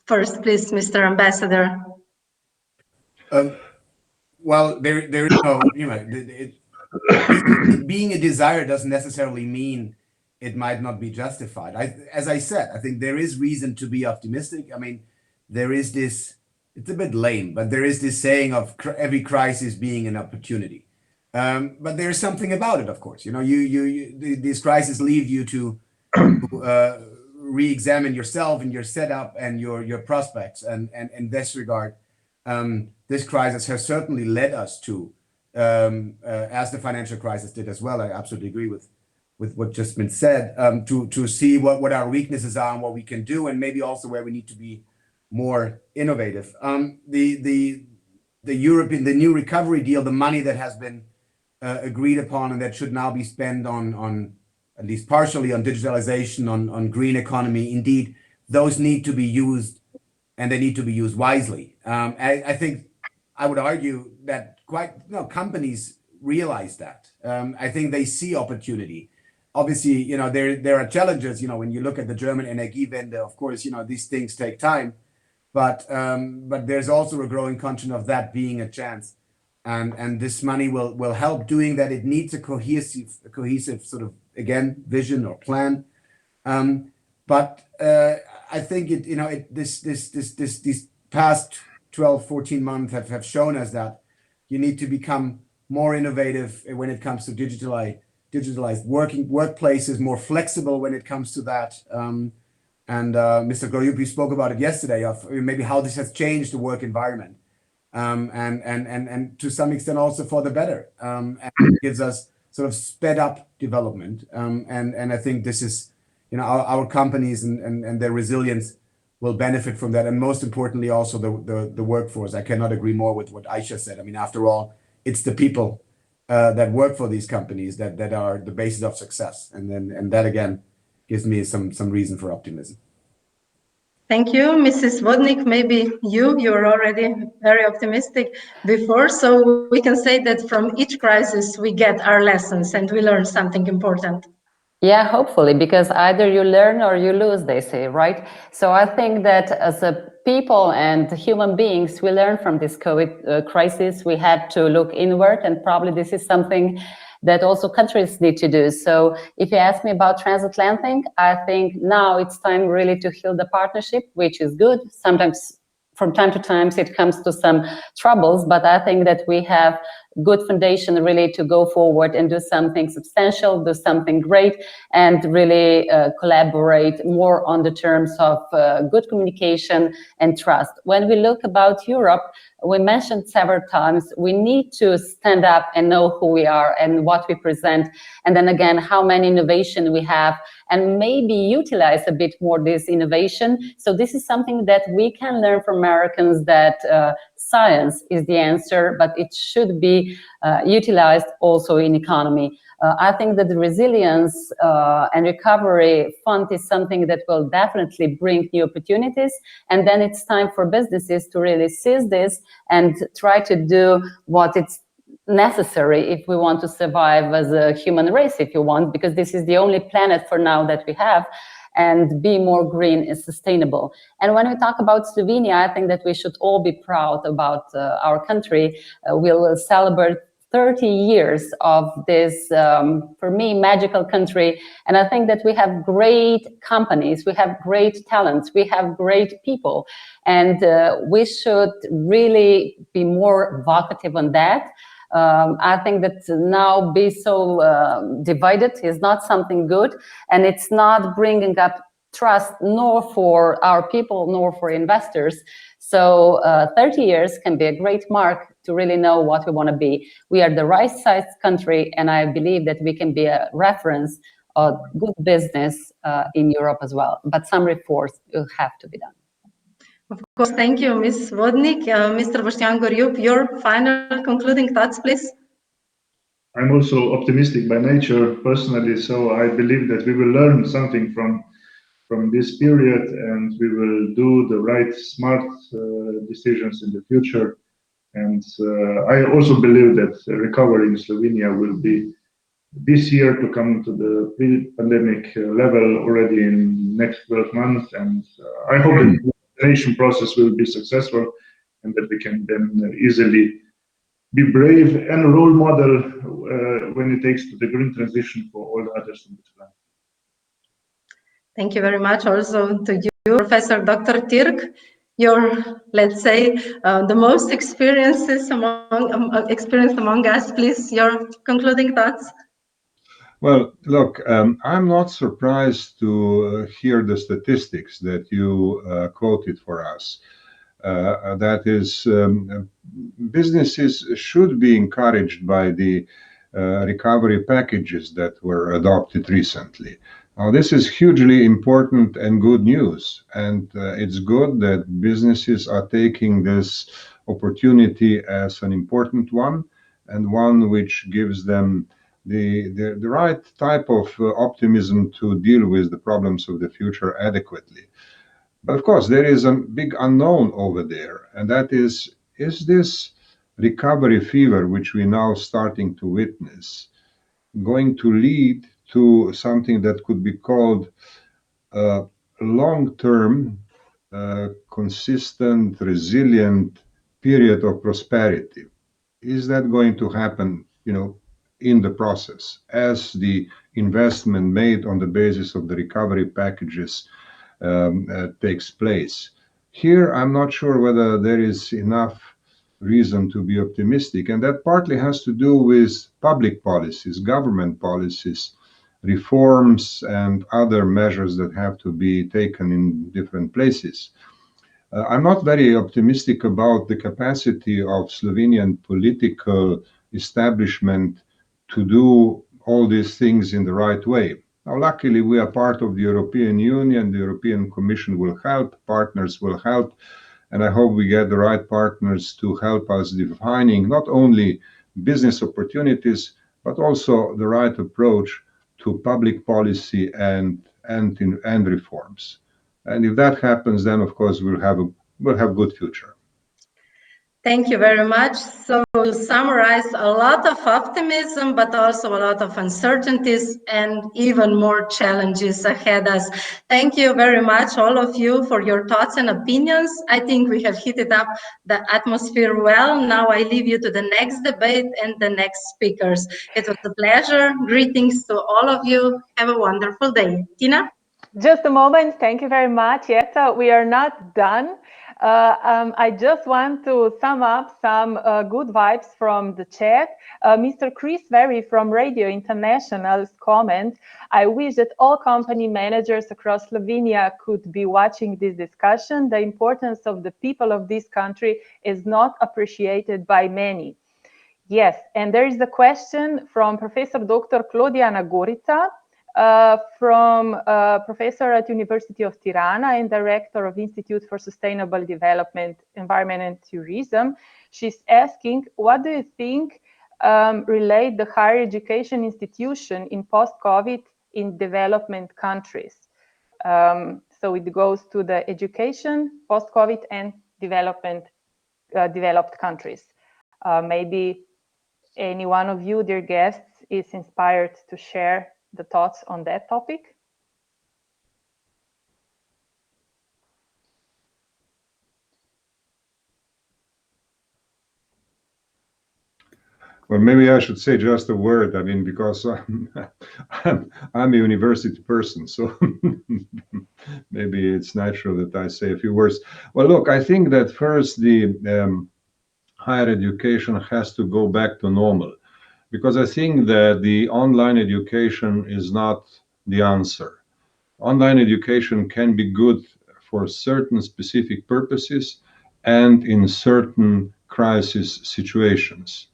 [SPEAKER 7] First, please, Mr. Ambassador.
[SPEAKER 8] Well, there is no, being a desire doesn't necessarily mean it might not be justified. As I said, I think there is reason to be optimistic. I mean, there is this, it's a bit lame, but there is this saying of every crisis being an opportunity. But there's something about it, of course. These crises lead you to re-examine yourself and your setup and your prospects. And in this regard, this crisis has certainly led us to, as the financial crisis did as well, I absolutely agree with what just been said, to see what our weaknesses are and what we can do, and maybe also where we need to be more innovative. The new recovery deal, the money that has been agreed upon and that should now be spent on at least partially on digitalization, on green economy, indeed, those need to be used, and they need to be used wisely. I think I would argue that companies realize that. I think they see opportunity. Obviously, there are challenges. When you look at the German Energiewende, of course, these things take time. But there's also a growing conscience of that being a chance, and this money will help doing that. It needs a cohesive sort of, again, vision or plan. But I think these past 12, 14 months have shown us that you need to become more innovative when it comes to digitalized workplaces, more flexible when it comes to that. And Mr. Gorjupi spoke about it yesterday, of maybe how this has changed the work environment, and to some extent also for the better, and it gives us sort of sped up development. And I think this is, our companies and their resilience will benefit from that. And most importantly, also the workforce. I cannot agree more with what Aisha said. I mean, after all, it's the people that work for these companies that are the basis of success. And that again gives me some reason for optimism.
[SPEAKER 7] Thank you, Mrs. Vodnik. Maybe you're already very optimistic before, so we can say that from each crisis we get our lessons and we learn something important.
[SPEAKER 11] Yeah, hopefully, because either you learn or you lose, they say, right? So I think that as a people and human beings, we learn from this COVID crisis. We had to look inward, and probably this is something that also countries need to do. So if you ask me about transatlantic, I think now it's time really to heal the partnership, which is good. Sometimes from time to time it comes to some troubles, but I think that we have good foundation really to go forward and do something substantial, do something great, and really collaborate more on the terms of good communication and trust. When we look about Europe, we mentioned several times, we need to stand up and know who we are and what we present, and then again, how many innovation we have, and maybe utilize a bit more this innovation. So this is something that we can learn from Americans, that science is the answer, but it should be utilized also in economy. I think that the resilience and recovery fund is something that will definitely bring new opportunities, and then it's time for businesses to really seize this and try to do what it's necessary if we want to survive as a human race, if you want, because this is the only planet for now that we have, and be more green and sustainable. And when we talk about Slovenia, I think that we should all be proud about our country. We'll celebrate 30 years of this, for me, magical country. And I think that we have great companies, we have great talents, we have great people. And we should really be more vocative on that. I think that now be so divided is not something good, and it's not bringing up trust nor for our people nor for investors. So 30 years can be a great mark to really know what we want to be. We are the right-sized country, and I believe that we can be a reference of good business in Europe as well. But some reforms will have to be done.
[SPEAKER 7] Of course, thank you, Ms. Vodnik. Mr. Boštjan Gorjup, your final concluding thoughts, please.
[SPEAKER 10] I'm also optimistic by nature, personally, so I believe that we will learn something from this period, and we will do the right, smart decisions in the future. And I also believe that recovery in Slovenia will be this year to come to the pre-pandemic level already in next 12 months. And I hope that the vaccination process will be successful, and that we can then easily be brave and a role model when it takes to the green transition for all others on this planet.
[SPEAKER 7] Thank you very much also to you, Professor Dr. Tirk. Your, let's say, the most experienced among us. Please, your concluding thoughts.
[SPEAKER 9] Well, look, I'm not surprised to hear the statistics that you quoted for us. That is, businesses should be encouraged by the recovery packages that were adopted recently. Now, this is hugely important and good news, and it's good that businesses are taking this opportunity as an important one, and one which gives them the right type of optimism to deal with the problems of the future adequately. But of course, there is a big unknown over there, and that is this recovery fever, which we're now starting to witness, going to lead to something that could be called a long-term, consistent, resilient period of prosperity? Is that going to happen, in the process, as the investment made on the basis of the recovery packages takes place? Here, I'm not sure whether there is enough reason to be optimistic, and that partly has to do with public policies, government policies, reforms, and other measures that have to be taken in different places. I'm not very optimistic about the capacity of Slovenian political establishment to do all these things in the right way. Now, luckily, we are part of the European Union. The European Commission will help, partners will help, and I hope we get the right partners to help us defining not only business opportunities, but also the right approach to public policy and reforms. And if that happens, then of course we'll have a good future.
[SPEAKER 7] Thank you very much. So to summarize, a lot of optimism, but also a lot of uncertainties and even more challenges ahead us. Thank you very much, all of you, for your thoughts and opinions. I think we have heated up the atmosphere well. Now I leave you to the next debate and the next speakers. It was a pleasure. Greetings to all of you. Have a wonderful day. Tina?
[SPEAKER 2] Just a moment. Thank you very much. Yes, we are not done. I just want to sum up some good vibes from the chat. Mr. Chris Very from Radio International's comment, I wish that all company managers across Slovenia could be watching this discussion. The importance of the people of this country is not appreciated by many. Yes, and there is a question from Professor Dr. Claudiana Gorica, from professor at University of Tirana and director of Institute for Sustainable Development, Environment and Tourism. She's asking, what do you think relate the higher education institution in post-COVID in development countries? So it goes to the education, post-COVID and development, developed countries. Maybe any one of you, dear guests, is inspired to share the thoughts on that topic?
[SPEAKER 9] Well, maybe I should say just a word. I mean, because I'm a university person, so maybe it's natural that I say a few words. Well, look, I think that first the higher education has to go back to normal, because I think that the online education is not the answer. Online education can be good for certain specific purposes and in certain crisis situations.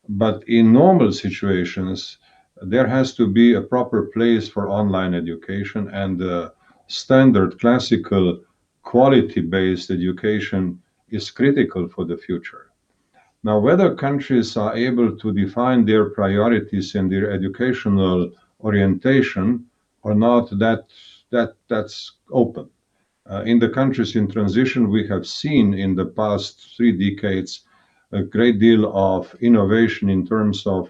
[SPEAKER 9] But in normal situations, there has to be a proper place for online education, and standard classical quality-based education is critical for the future. Now, whether countries are able to define their priorities and their educational orientation or not, that's open. In the countries in transition, we have seen in the past 3 decades a great deal of innovation in terms of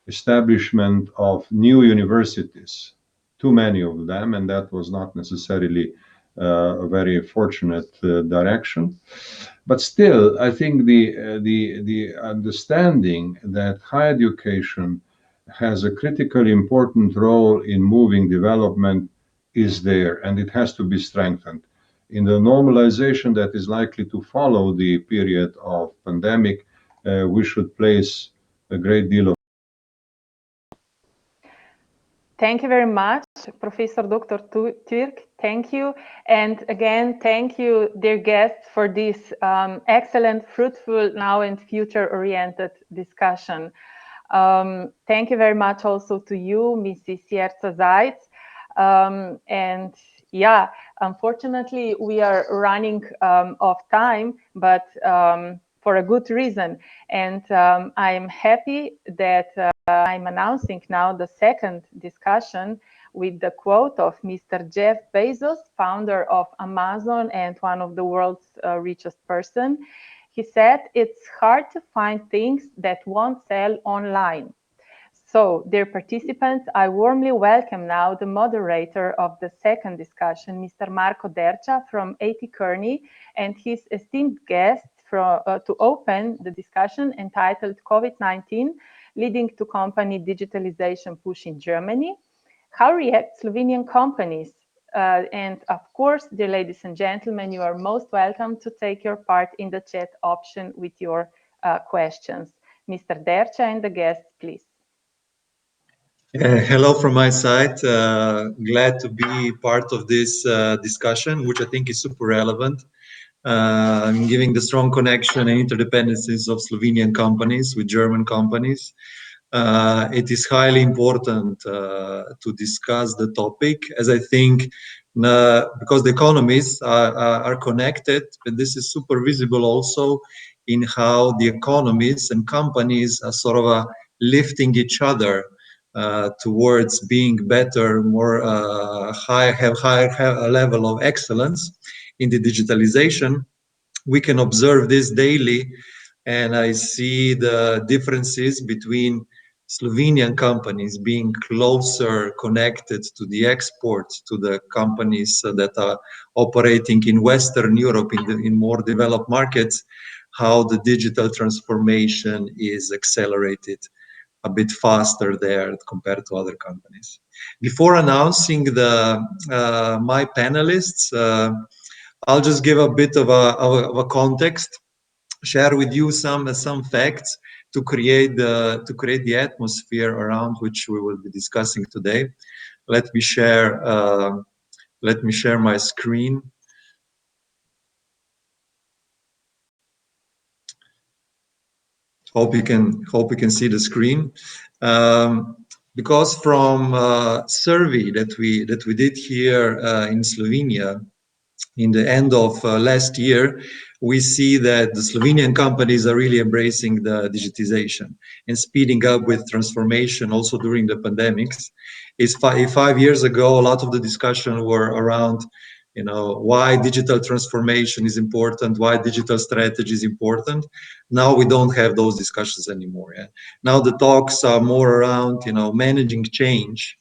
[SPEAKER 9] establishment of new universities, too many of them, and that was not necessarily a very fortunate direction. But still, I think the understanding that higher education has a critically important role in moving development is there, and it has to be strengthened. In the normalization that is likely to follow the period of pandemic, we should place a great deal of.
[SPEAKER 2] Thank you very much, Professor Dr. Türk. Thank you. And again, thank you, dear guests, for this excellent, fruitful, now and future-oriented discussion. Thank you very much also to you, Mrs. Sierca Zajc. And yeah, unfortunately, we are running off time, but for a good reason. And I'm happy that I'm announcing now the second discussion with the quote of Mr. Jeff Bezos, founder of Amazon and one of the world's richest person. He said, "It's hard to find things that won't sell online." So, dear participants, I warmly welcome now the moderator of the second discussion, Mr. Marko Derča from AT Kearney, and his esteemed guest to open the discussion entitled COVID-19, Leading to Company Digitalization Push in Germany. How react Slovenian companies? And of course, dear ladies and gentlemen, you are most welcome to take your part in the chat option with your questions. Mr. Derča and the guests, please.
[SPEAKER 12] Hello from my side. Glad to be part of this discussion, which I think is super relevant. Giving the strong connection and interdependencies of Slovenian companies with German companies. It is highly important to discuss the topic, as I think because the economies are connected, but this is super visible also in how the economies and companies are sort of lifting each other towards being better, more have higher level of excellence in the digitalization. we can observe this daily, and I see the differences between Slovenian companies being closer connected to the exports, to the companies that are operating in Western Europe, in more developed markets, how the digital transformation is accelerated a bit faster there compared to other companies. Before announcing my panelists, I'll just give a bit of a context, share with you some facts to create the atmosphere around which we will be discussing today. Let me share my screen. Hope you can see the screen. Because from a survey that we did here in Slovenia in the end of last year, we see that the Slovenian companies are really embracing the digitization and speeding up with transformation also during the pandemics. Is 5 years ago, a lot of the discussion were around, you know, why digital transformation is important, why digital strategy is important. Now we don't have those discussions anymore. Yeah? Now the talks are more around, you know, managing change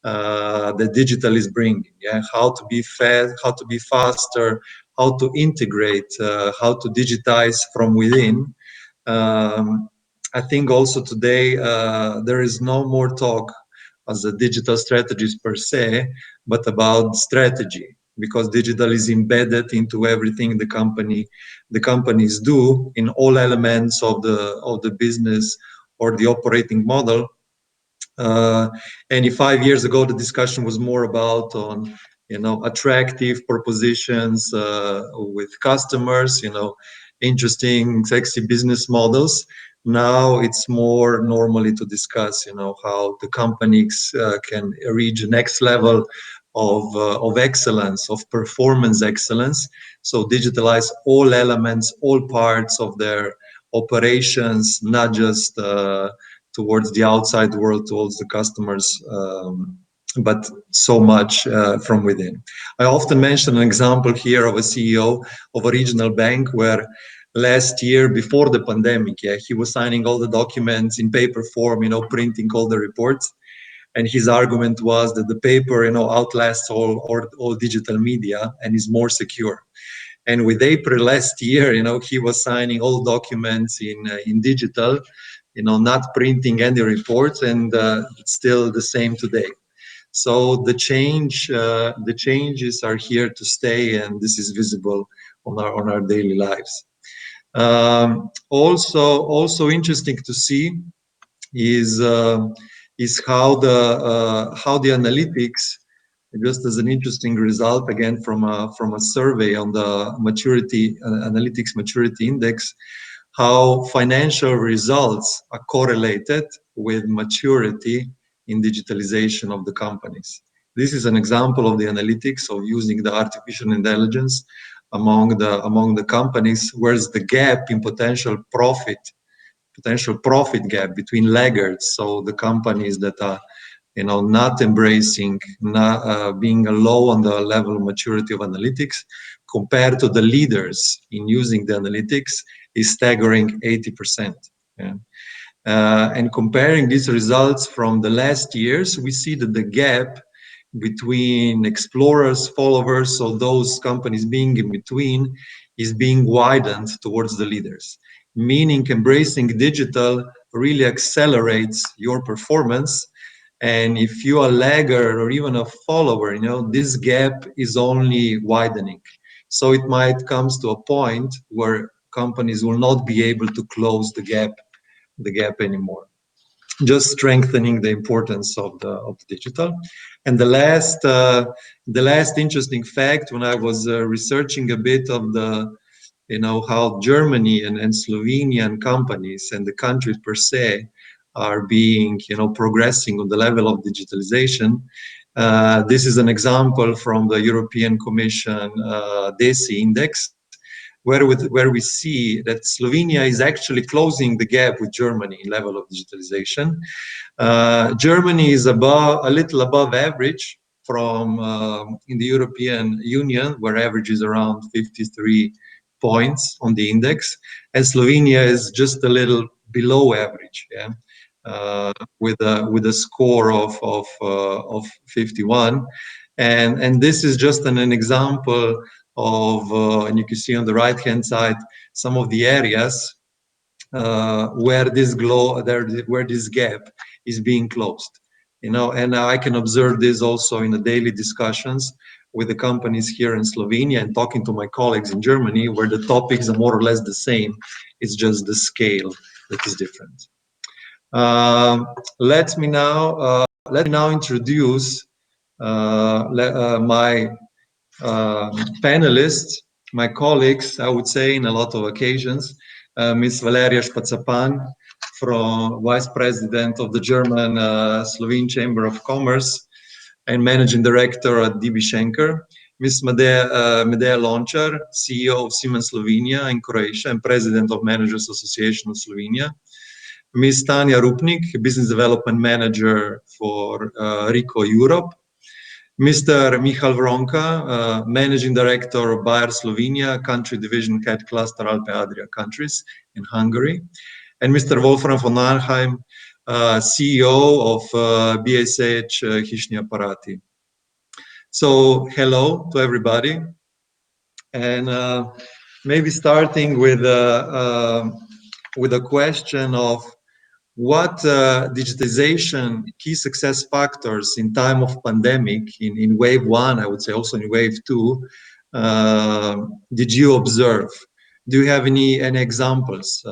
[SPEAKER 12] that digital is bringing. Yeah, how to be fast, how to be faster, how to integrate, how to digitize from within. I think also today there is no more talk as a digital strategist per se, but about strategy, because digital is embedded into everything the companies do in all elements of the business or the operating model. And if 5 years ago the discussion was more about on, you know, attractive propositions with customers, you know, interesting, sexy business models. Now it's more normally to discuss, you know, how the companies can reach the next level of excellence, of performance excellence. So digitalize all elements, all parts of their operations, not just towards the outside world, towards the customers, but so much from within. I often mention an example here of a CEO of a regional bank where last year before the pandemic, yeah, he was signing all the documents in paper form, you know, printing all the reports. And his argument was that the paper, you know, outlasts all digital media and is more secure. And with April last year, you know, he was signing all documents in digital, you know, not printing any reports, and it's still the same today. So the changes are here to stay, and this is visible on our daily lives. Also interesting to see is how the analytics, just as an interesting result again from a survey on the analytics maturity index, how financial results are correlated with maturity in digitalization of the companies. This is an example of the analytics of using the artificial intelligence among the companies, whereas the gap in potential profit gap between laggards, so the companies that are, you know, not embracing, being low on the level of maturity of analytics, compared to the leaders in using the analytics, is staggering 80%. Yeah. And comparing these results from the last years, we see that the gap between explorers, followers, so those companies being in between, is being widened towards the leaders. Meaning embracing digital really accelerates your performance. And if you are a laggard or even a follower, you know, this gap is only widening. So it might come to a point where companies will not be able to close the gap anymore. Just strengthening the importance of the digital. And the last interesting fact, when I was researching a bit of the, you know, how Germany and Slovenian companies and the countries per se are being, you know, progressing on the level of digitalization. This is an example from the European Commission IEDC index, where we see that Slovenia is actually closing the gap with Germany in level of digitalization. Germany is a little above average from in the European Union, where average is around 53%. points on the index, and Slovenia is just a little below average, yeah, with a score of 51, and this is just an example of, and you can see on the right hand side some of the areas where this gap is being closed, you know, and I can observe this also in the daily discussions with the companies here in Slovenia and talking to my colleagues in Germany, where the topics are more or less the same. It's just the scale that is different. Let me now introduce my panelists, my colleagues, I would say, in a lot of occasions. Ms. Valeria Spacapan, Vice President of the German-Slovene Chamber of Commerce and Managing Director at DB Schenker. Ms. Medea Lončar, CEO of Siemens Slovenia in Croatia and President of Managers Association of Slovenia. Ms. Tanja Rupnik, Business Development Manager for RICO Europe. Mr. Michal Vronka, Managing Director of Bayer Slovenia, Country Division Head Cluster Alpe-Adria countries in Hungary. And Mr. Wolfram von Arnheim, CEO of BSH Hišní Aparati. So hello to everybody. And maybe starting with a question of what digitization key success factors in time of pandemic, in wave 1, I would say also in wave 2, did you observe? Do you have any examples?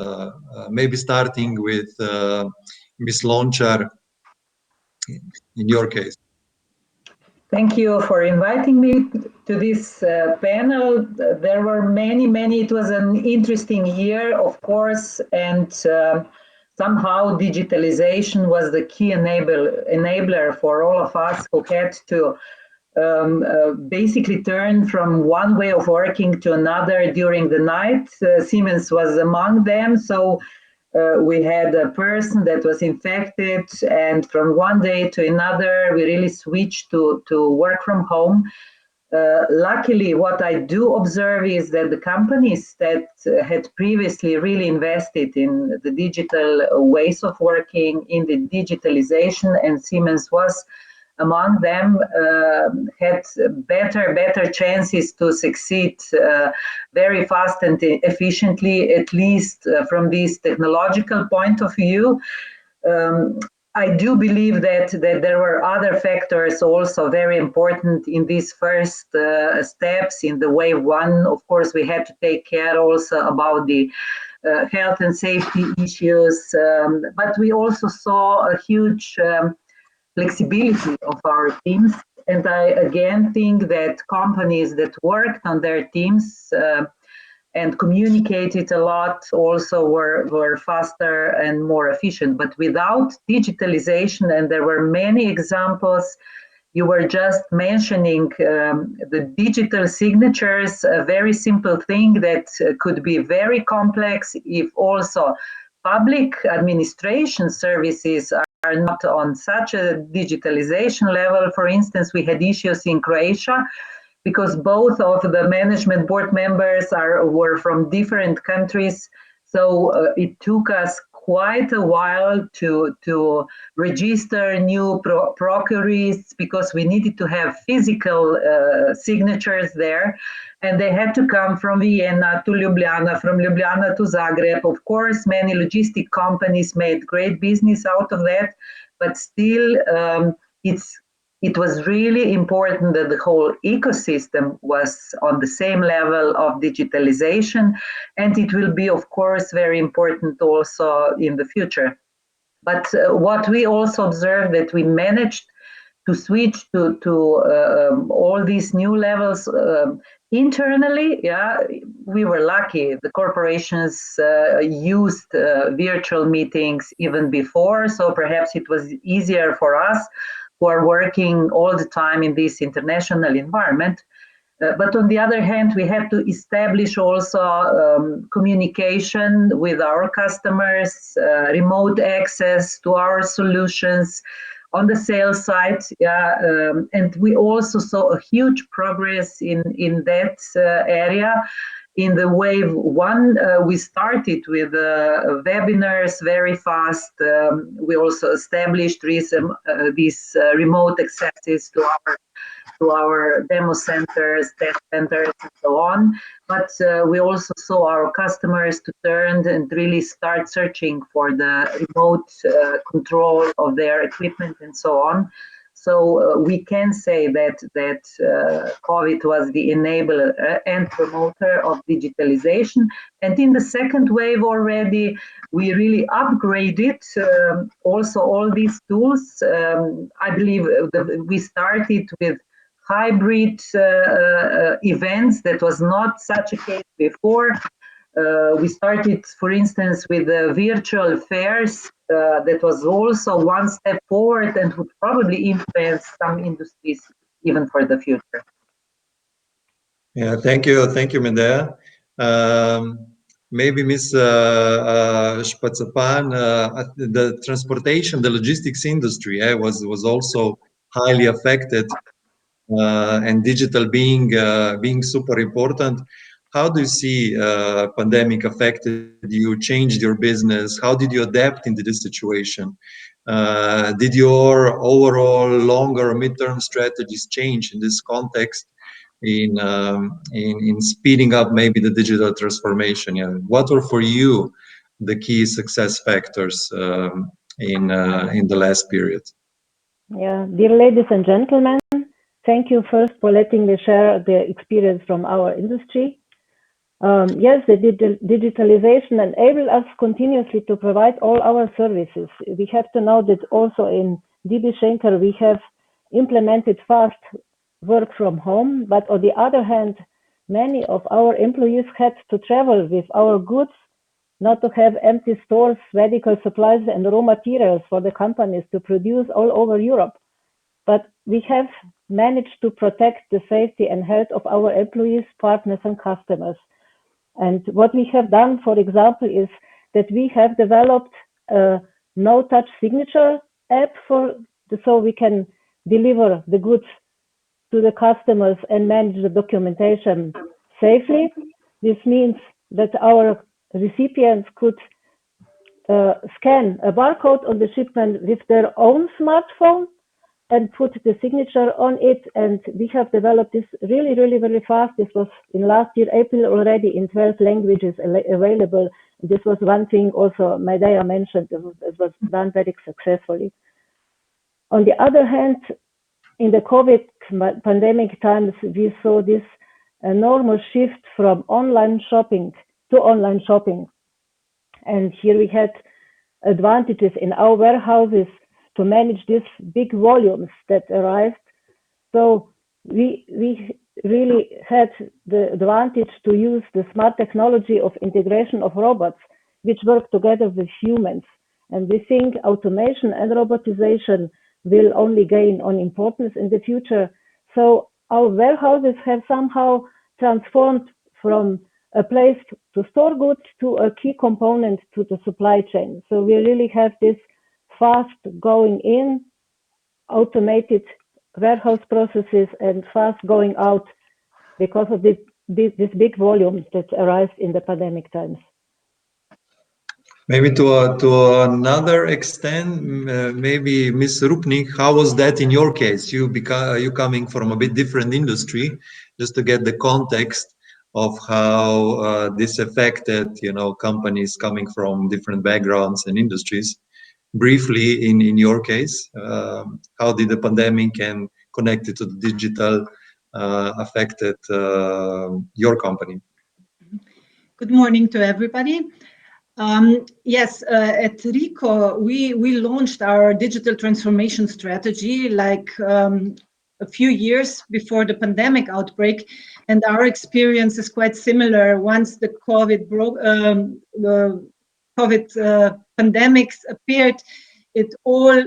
[SPEAKER 12] Maybe starting with Ms. Lončar, in your case.
[SPEAKER 13] Thank you for inviting me to this panel. There were many, it was an interesting year, of course, and somehow digitalization was the key enabler for all of us who had to basically turn from one way of working to another during the night. Siemens was among them, so we had a person that was infected, and from one day to another we really switched to work from home. Luckily, what I do observe is that the companies that had previously really invested in the digital ways of working, in the digitalization, and Siemens was among them, had better chances to succeed very fast and efficiently, at least from this technological point of view. I do believe that there were other factors also very important in these first steps in the wave 1. Of course, we had to take care also about the health and safety issues, but we also saw a huge flexibility of our teams. And I again think that companies that worked on their teams and communicated a lot also were faster and more efficient. But without digitalization, and there were many examples, you were just mentioning the digital signatures, a very simple thing that could be very complex if also public administration services are not on such a digitalization level. For instance, we had issues in Croatia because both of the management board members were from different countries. So it took us quite a while to register new procurees because we needed to have physical signatures there. And they had to come from Vienna to Ljubljana, from Ljubljana to Zagreb. Of course, many logistic companies made great business out of that, but still it was really important that the whole ecosystem was on the same level of digitalization, and it will be, of course, very important also in the future. But what we also observed that we managed to switch to all these new levels internally. Yeah, we were lucky. The corporations used virtual meetings even before, so perhaps it was easier for us who are working all the time in this international environment. But on the other hand, we had to establish also communication with our customers, remote access to our solutions on the sales side. And we also saw a huge progress in that area. In the wave one, we started with webinars very fast. We also established these remote accesses to our demo centers, test centers, and so on. But we also saw our customers to turn and really start searching for the remote control of their equipment and so on. So we can say that COVID was the enabler and promoter of digitalization. And in the second wave already, we really upgraded also all these tools. I believe we started with hybrid events. That was not such a case before. We started, for instance, with virtual fairs. That was also one step forward and would probably influence some industries even for the future.
[SPEAKER 12] Yeah, thank you, Medea. Maybe Ms. Spatzapan, the transportation, the logistics industry was also highly affected, and digital being super important. How do you see pandemic affected you, changed your business? How did you adapt into this situation? Did your overall longer midterm strategies change in this context in speeding up maybe the digital transformation? Yeah. What were for you the key success factors in the last period?
[SPEAKER 14] Yeah, dear ladies and gentlemen, thank you first for letting me share the experience from our industry. Yes, the digitalization enabled us continuously to provide all our services. We have to know that also in DB Schenker we have implemented fast work from home, but on the other hand, many of our employees had to travel with our goods, not to have empty stores, medical supplies and raw materials for the companies to produce all over Europe. But we have managed to protect the safety and health of our employees, partners and customers. And what we have done, for example, is that we have developed a no-touch signature app so we can deliver the goods to the customers and manage the documentation safely. This means that our recipients could scan a barcode on the shipment with their own smartphone and put the signature on it. And we have developed this really, really very fast. This was in last year, April, already in 12 languages available. This was one thing also Medea mentioned, it was done very successfully. On the other hand, in the COVID pandemic times, we saw this enormous shift from online shopping to online shopping. And here we had advantages in our warehouses to manage these big volumes that arrived. So we really had the advantage to use the smart technology of integration of robots, which work together with humans. And we think automation and robotization will only gain on importance in the future. So our warehouses have somehow transformed from a place to store goods to a key component to the supply chain. So we really have this fast going in, automated warehouse processes and fast going out because of this big volume that arrived in the pandemic times.
[SPEAKER 12] Maybe to another extent, maybe Ms. Rupnik, how was that in your case? You coming from a bit different industry, just to get the context of how this affected, companies coming from different backgrounds and industries. Briefly, in your case, how did the pandemic and connected to the digital affected your company?
[SPEAKER 15] Good morning to everybody. Yes, at RICO, we launched our digital transformation strategy like a few years before the pandemic outbreak, and our experience is quite similar. Once the COVID pandemics appeared, it all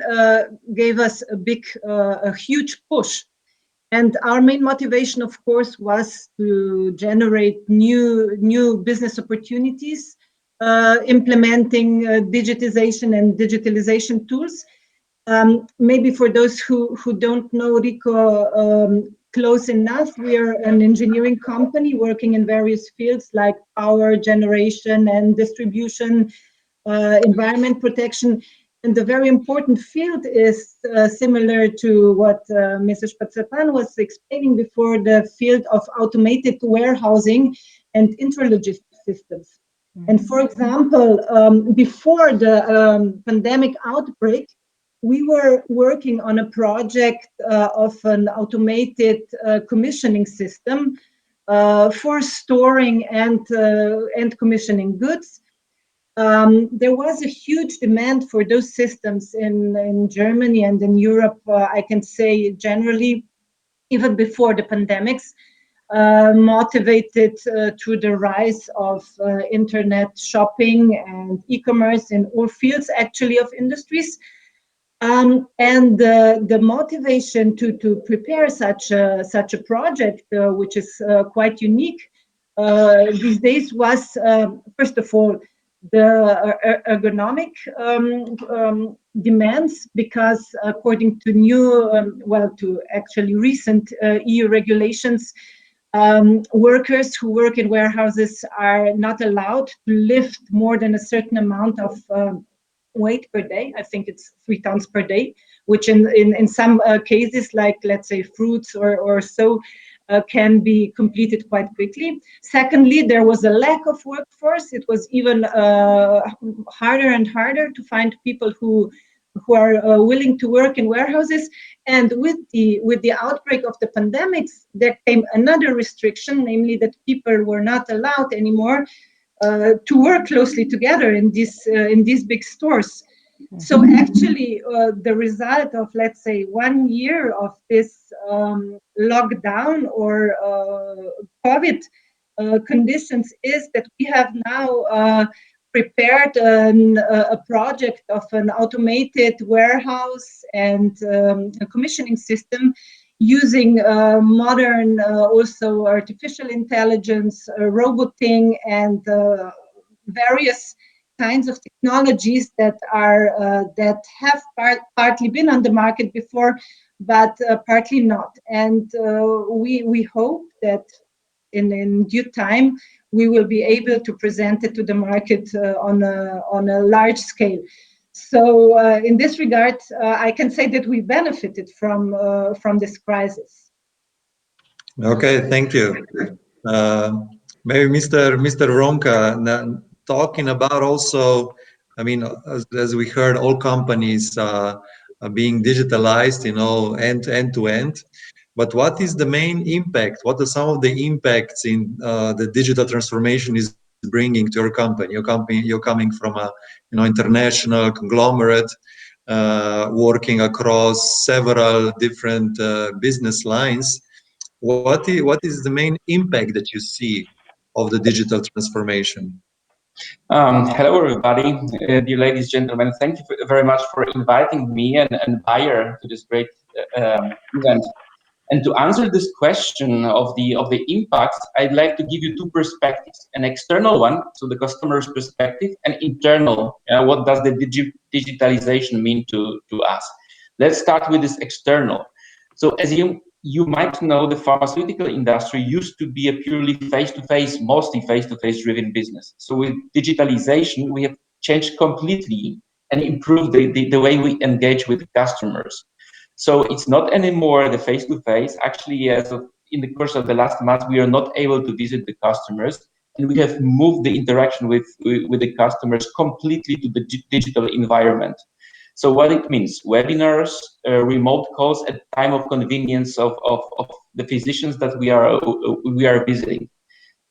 [SPEAKER 15] gave us a huge push. And our main motivation, of course, was to generate new business opportunities, implementing digitization and digitalization tools. Maybe for those who don't know RICO, close enough. We are an engineering company working in various fields like power generation and distribution, environment protection. And the very important field is similar to what Mrs. Spatzer-Pan was explaining before, the field of automated warehousing and intralogistic systems. And for example, before the pandemic outbreak, we were working on a project of an automated commissioning system for storing and commissioning goods. There was a huge demand for those systems in Germany and in Europe, I can say generally, even before the pandemics, motivated through the rise of internet shopping and e-commerce in all fields actually of industries. And the motivation to prepare such a project, which is quite unique these days, was first of all the ergonomic demands, because according to new, to actually recent EU regulations, workers who work in warehouses are not allowed to lift more than a certain amount of weight per day. I think it's 3 tons per day, which in some cases, like let's say fruits or so, can be completed quite quickly. Secondly, there was a lack of workforce. It was even harder and harder to find people who are willing to work in warehouses. And with the outbreak of the pandemics, there came another restriction, namely that people were not allowed anymore to work closely together in these big stores. So actually, the result of, let's say, 1 year of this lockdown or COVID conditions is that we have now prepared a project of an automated warehouse and a commissioning system using modern, also artificial intelligence, roboting, and various kinds of technologies that are that have partly been on the market before, but partly not. And we hope that in due time we will be able to present it to the market on a large scale. So in this regard, I can say that we benefited from this crisis.
[SPEAKER 12] Okay, thank you. Maybe Mr. Ronka, talking about also, I mean, as we heard, all companies are being digitalized, end to end. But what is the main impact? What are some of the impacts in the digital transformation is bringing to your company? You're coming from a international conglomerate, working across several different business lines. What is the main impact that you see of the digital transformation?
[SPEAKER 16] Hello, everybody, dear ladies and gentlemen. Thank you very much for inviting me and Bayer to this great event. And to answer this question of the impacts, I'd like to give you 2 perspectives: an external one, so the customer's perspective, and internal, what does the digitalization mean to us? Let's start with this external. So as you might know, the pharmaceutical industry used to be a purely face-to-face, mostly face-to-face driven business. So with digitalization, we have changed completely and improved the way we engage with customers. So it's not anymore the face-to-face. Actually, in the course of the last month, we are not able to visit the customers, and we have moved the interaction with the customers completely to the digital environment. So what it means: webinars, remote calls at time of convenience of the physicians that we are visiting.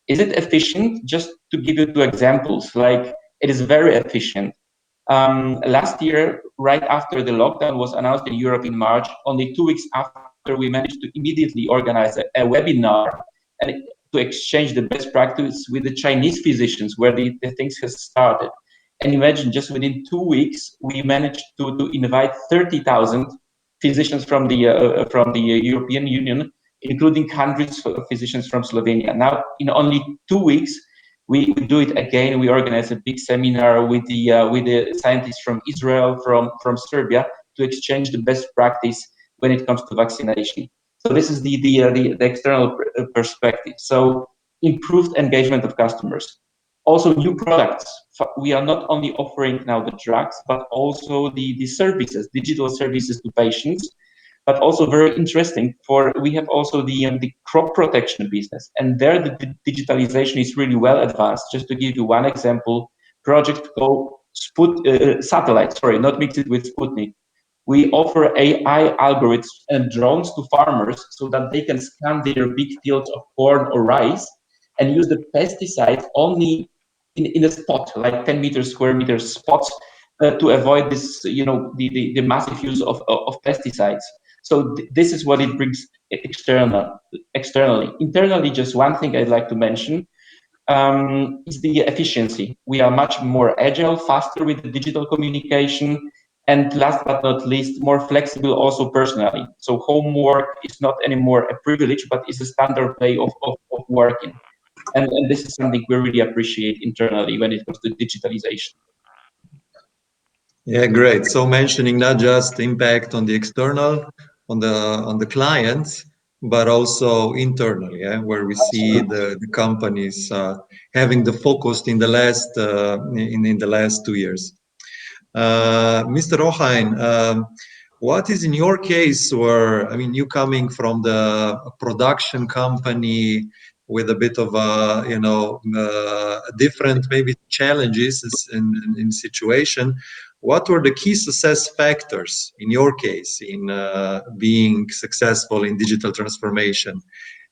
[SPEAKER 16] Is it efficient? Just to give you 2 examples, like, it is very efficient. Last year, right after the lockdown was announced in Europe in March, only 2 weeks after, we managed to immediately organize a webinar and to exchange the best practice with the Chinese physicians, where the things have started. And imagine, just within 2 weeks, we managed to invite 30,000 physicians from the European Union, including hundreds of physicians from Slovenia. Now, in only 2 weeks, we do it again. We organize a big seminar with the scientists from Israel, from Serbia, to exchange the best practice when it comes to vaccination. So this is the external perspective. So improved engagement of customers. Also new products. We are not only offering now the drugs, but also the services, digital services to patients. But also very interesting we have also the crop protection business, and there the digitalization is really well advanced. Just to give you one example, project called Satellite, sorry, not mix it with Sputnik. We offer AI algorithms and drones to farmers so that they can scan their big fields of corn or rice and use the pesticides only in a spot, like 10 meters, square meters spots, to avoid this, the massive use of pesticides. So this is what it brings externally. Internally, just one thing I'd like to mention is the efficiency. We are much more agile, faster with the digital communication, and last but not least, more flexible also personally. So homework is not anymore a privilege, but is a standard way of working. And this is something we really appreciate internally when it comes to digitalization.
[SPEAKER 12] Yeah, great. So mentioning not just impact on the external, on the clients, but also internally, yeah, where we see the companies having the focus in the last in the last 2 years. Mr. Rohain, what is in your case where, I mean, you coming from the production company with a bit of a, different maybe challenges in situation, what were the key success factors in your case in being successful in digital transformation?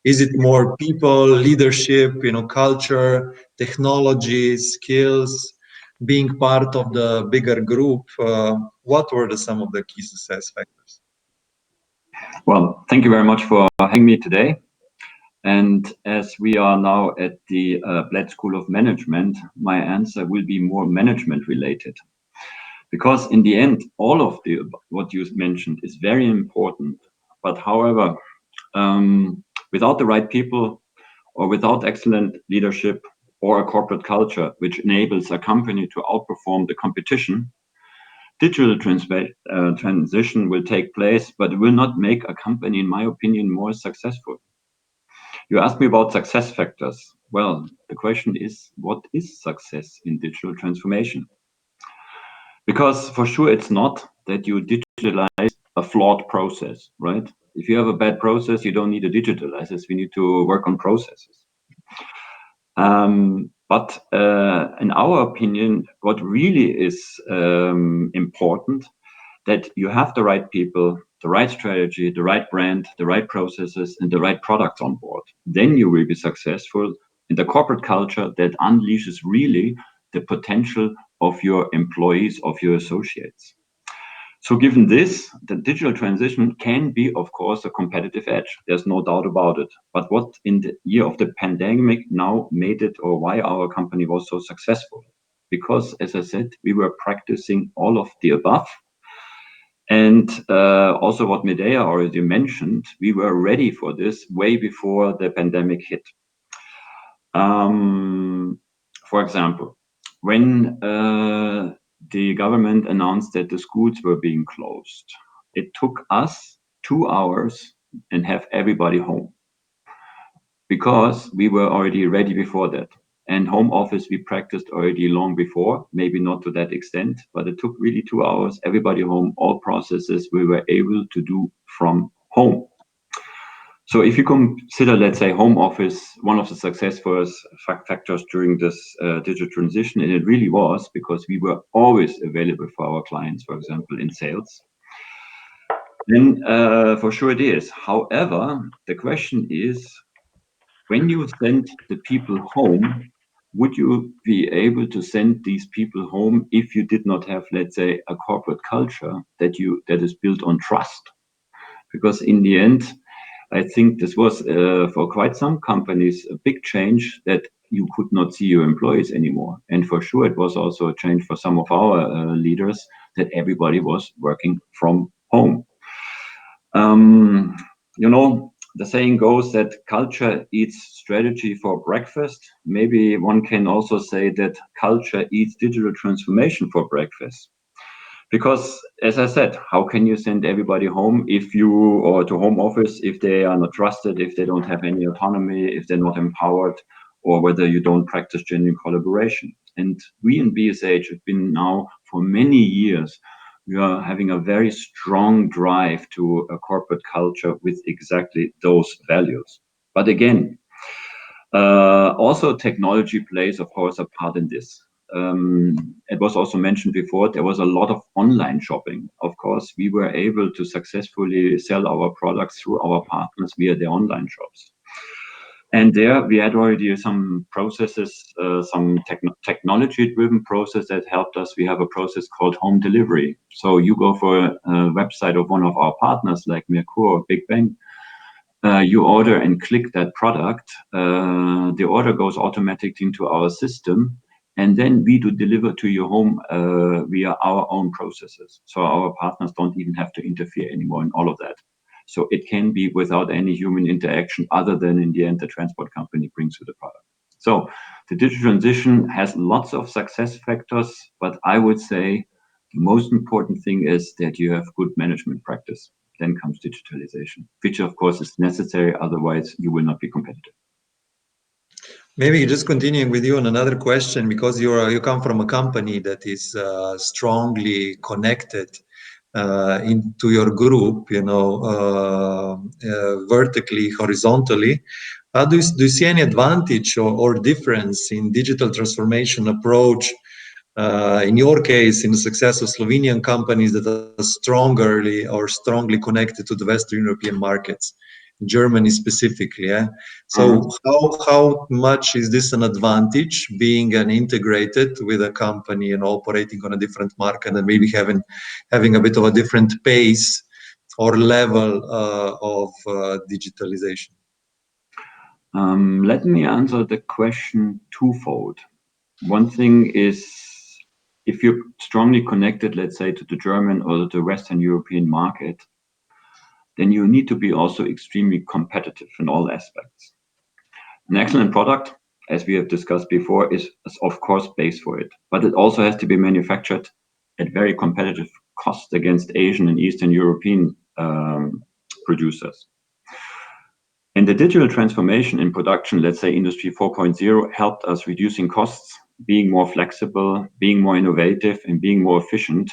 [SPEAKER 12] Is it more people, leadership, culture, technology, skills, being part of the bigger group? What were some of the key success factors?
[SPEAKER 17] Well, thank you very much for having me today. And as we are now at the Bled School of Management, my answer will be more management related. Because in the end, all of what you mentioned is very important. But however, without the right people or without excellent leadership or a corporate culture which enables a company to outperform the competition, digital transition will take place, but it will not make a company, in my opinion, more successful. You asked me about success factors. Well, the question is, what is success in digital transformation? Because for sure, it's not that you digitalize a flawed process, right? If you have a bad process, you don't need to digitalize it. We need to work on processes. But in our opinion, what really is important, that you have the right people, the right strategy, the right brand, the right processes, and the right products on board. Then you will be successful in the corporate culture that unleashes really the potential of your employees, of your associates. So given this, the digital transition can be, of course, a competitive edge. There's no doubt about it. But what in the year of the pandemic now made it, or why our company was so successful? Because, as I said, we were practicing all of the above. And also what Medea already mentioned, we were ready for this way before the pandemic hit. For example, when the government announced that the schools were being closed, it took us 2 hours and have everybody home, because we were already ready before that. And home office we practiced already long before, maybe not to that extent, but it took really 2 hours, everybody home, all processes we were able to do from home. So if you consider, let's say, home office, one of the success factors during this digital transition, and it really was because we were always available for our clients, for example, in sales, then for sure it is. However, the question is, when you send the people home, would you be able to send these people home if you did not have, let's say, a corporate culture that is built on trust? Because in the end, I think this was for quite some companies a big change, that you could not see your employees anymore. And for sure, it was also a change for some of our leaders that everybody was working from home. The saying goes that culture eats strategy for breakfast. Maybe one can also say that culture eats digital transformation for breakfast. Because, as I said, how can you send everybody home or to home office if they are not trusted, if they don't have any autonomy, if they're not empowered, or whether you don't practice genuine collaboration? And we in BSH have been now for many years, we are having a very strong drive to a corporate culture with exactly those values. But again, also technology plays, of course, a part in this. It was also mentioned before, there was a lot of online shopping. Of course, we were able to successfully sell our products through our partners via their online shops. And there we had already some processes, some technology-driven process that helped us. We have a process called home delivery. So you go for a website of one of our partners like Merkur or Big Bang, you order and click that product, the order goes automatically into our system, and then we do deliver to your home via our own processes. So our partners don't even have to interfere anymore in all of that. So it can be without any human interaction other than in the end the transport company brings you the product. So the digital transition has lots of success factors, but I would say the most important thing is that you have good management practice. Then comes digitalization, which of course is necessary, otherwise you will not be competitive.
[SPEAKER 12] Maybe just continuing with you on another question, because you come from a company that is strongly connected into your group, vertically, horizontally. Do you see any advantage or difference in digital transformation approach in your case, in the success of Slovenian companies that are strongly connected to the Western European markets, Germany specifically? So how much is this an advantage, being an integrated with a company and operating on a different market and maybe having a bit of a different pace or level of digitalization?
[SPEAKER 17] Let me answer the question twofold. One thing is, if you're strongly connected, let's say, to the German or the Western European market, then you need to be also extremely competitive in all aspects. An excellent product, as we have discussed before, is of course based for it, but it also has to be manufactured at very competitive cost against Asian and Eastern European producers. And the digital transformation in production, let's say Industry 4.0, helped us reducing costs, being more flexible, being more innovative, and being more efficient,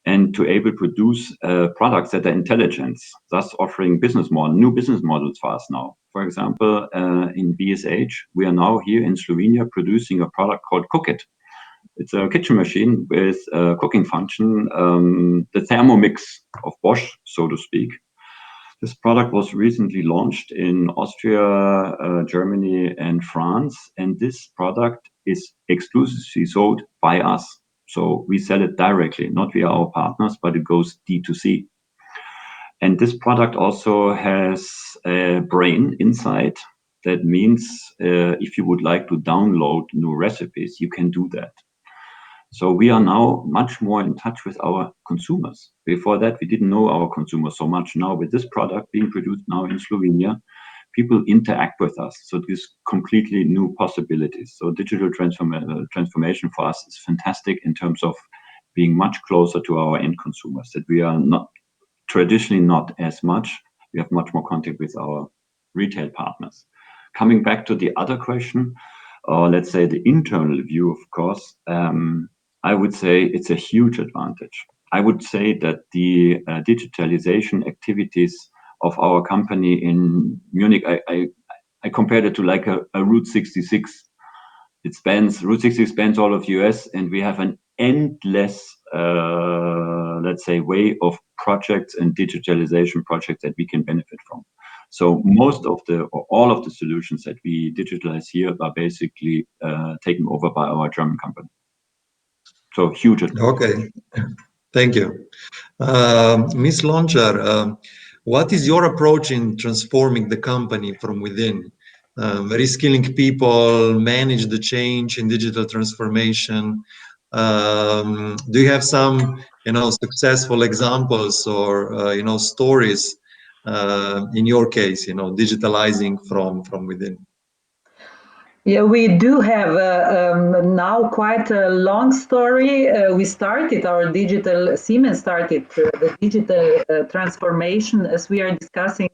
[SPEAKER 17] and to able to produce products that are intelligent, thus offering new business models for us now. For example, in BSH, we are now here in Slovenia producing a product called Cookit. It's a kitchen machine with a cooking function, the Thermomix of Bosch, so to speak. This product was recently launched in Austria, Germany, and France, and this product is exclusively sold by us. So we sell it directly, not via our partners, but it goes D2C. And this product also has a brain inside. That means if you would like to download new recipes, you can do that. So we are now much more in touch with our consumers. Before that, we didn't know our consumers so much. Now with this product being produced now in Slovenia, people interact with us. So there's completely new possibilities. So digital transformation for us is fantastic in terms of being much closer to our end consumers, that we are not traditionally not as much. We have much more contact with our retail partners. Coming back to the other question, or let's say the internal view, of course, I would say it's a huge advantage. I would say that the digitalization activities of our company in Munich, I compared it to like a Route 66. Route 66 spans all of US, and we have an endless, let's say, way of projects and digitalization projects that we can benefit from. So all of the solutions that we digitalize here are basically taken over by our German company. So huge advantage.
[SPEAKER 12] Okay, thank you. Ms. Lončar, what is your approach in transforming the company from within? Reskilling people, manage the change in digital transformation. Do you have some, successful examples or, stories in your case, digitalizing from within?
[SPEAKER 13] Yeah, we do have now quite a long story. Siemens started the digital transformation, as we are discussing,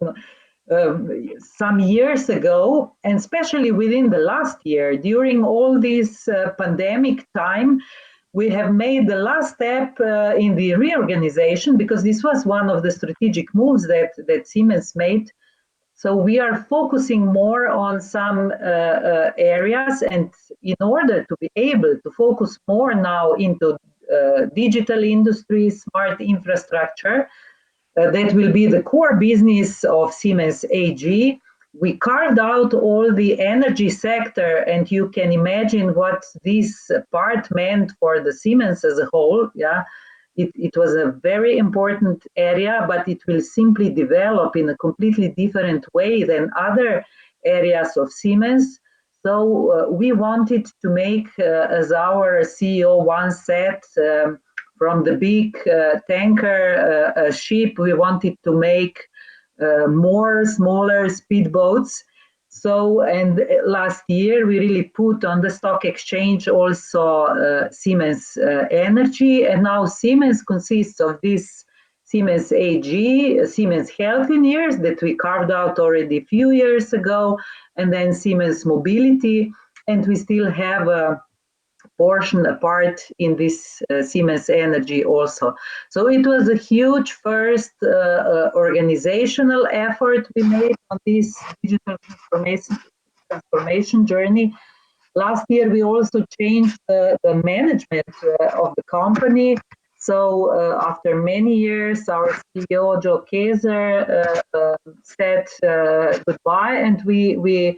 [SPEAKER 13] some years ago, and especially within the last year, during all this pandemic time, we have made the last step in the reorganization, because this was one of the strategic moves that Siemens made. So we are focusing more on some areas, and in order to be able to focus more now into digital industry, smart infrastructure, that will be the core business of Siemens AG. We carved out all the energy sector, and you can imagine what this part meant for the Siemens as a whole. Yeah, it was a very important area, but it will simply develop in a completely different way than other areas of Siemens. So we wanted to make, as our CEO once said, from the big tanker ship, we wanted to make more smaller speedboats. So, and last year we really put on the stock exchange also Siemens Energy, and now Siemens consists of this Siemens AG, Siemens Healthineers that we carved out already a few years ago, and then Siemens Mobility, and we still have a portion apart in this Siemens Energy also. So it was a huge first organizational effort we made on this digital transformation journey. Last year we also changed the management of the company. So after many years, our CEO Joe Kaiser said goodbye, and we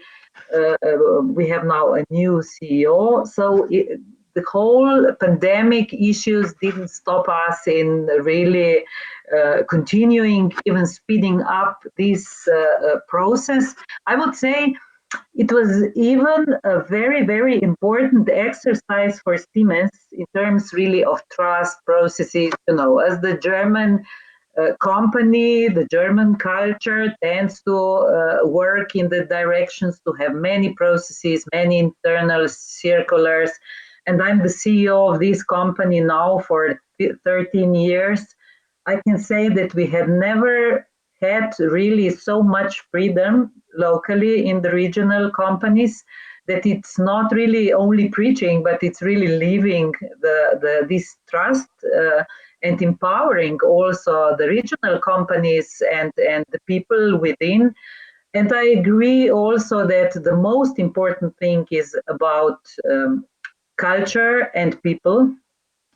[SPEAKER 13] have now a new CEO. So the whole pandemic issues didn't stop us in really continuing, even speeding up this process. I would say it was even a very, very important exercise for Siemens in terms really of trust processes. You know, as the German company, the German culture tends to work in the directions to have many processes, many internal circulars. And I'm the CEO of this company now for 13 years. I can say that we have never had really so much freedom locally in the regional companies, that it's not really only preaching, but it's really living this trust and empowering also the regional companies and the people within. And I agree also that the most important thing is about culture and people.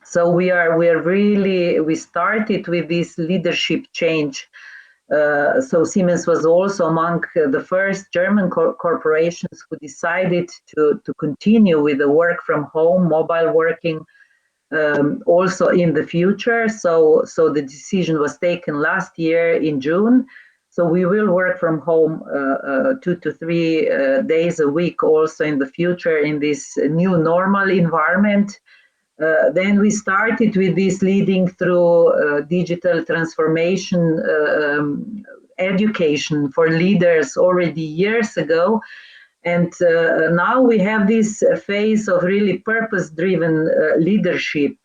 [SPEAKER 13] So we started with this leadership change. So Siemens was also among the first German corporations who decided to continue with the work from home, mobile working, also in the future. So the decision was taken last year in June. So we will work from home 2 to 3 days a week also in the future in this new normal environment. Then we started with this leading through digital transformation education for leaders already years ago. And now we have this phase of really purpose-driven leadership.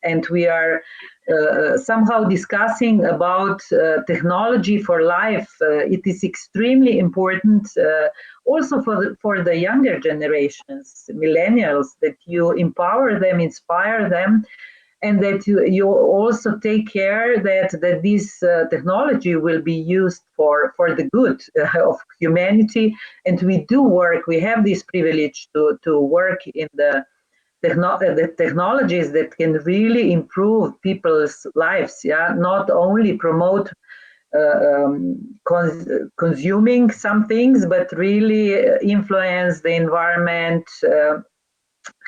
[SPEAKER 13] And we are somehow discussing about technology for life. It is extremely important also for the younger generations, millennials, that you empower them, inspire them, and that you also take care that this technology will be used for the good of humanity. And we do work, we have this privilege to work in the technologies that can really improve people's lives, yeah, not only promote consuming some things, but really influence the environment,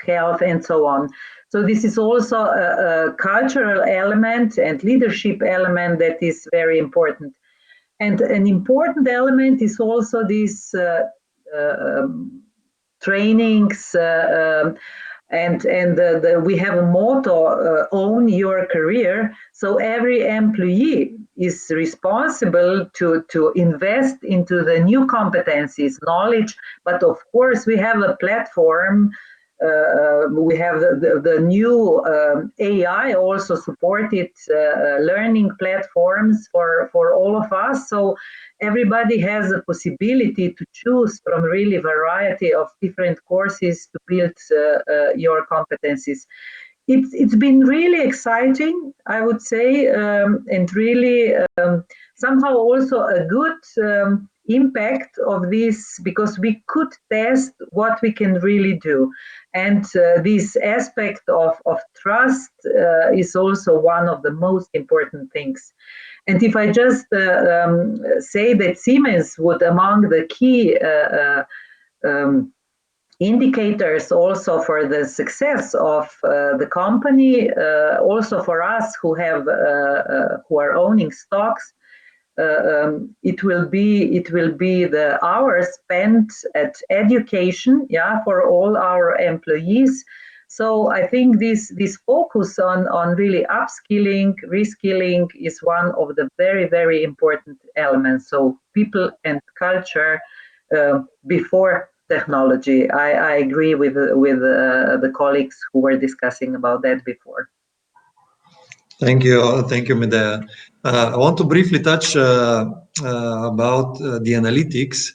[SPEAKER 13] health, and so on. So this is also a cultural element and leadership element that is very important. And an important element is also these trainings, and we have a motto, own your career. So every employee is responsible to invest into the new competencies, knowledge, but of course we have a platform. We have the new AI also supported learning platforms for all of us. So everybody has a possibility to choose from really variety of different courses to build your competencies. It's been really exciting, I would say, and really somehow also a good impact of this, because we could test what we can really do. And this aspect of trust is also one of the most important things. And if I just say that Siemens would, among the key indicators also for the success of the company, also for us who have who are owning stocks, it will be the hours spent at education, yeah, for all our employees. So I think this focus on really upskilling, reskilling is one of the very important elements. So people and culture before technology. I agree with the colleagues who were discussing about that before.
[SPEAKER 12] Thank you, Medea. I want to briefly touch about the analytics,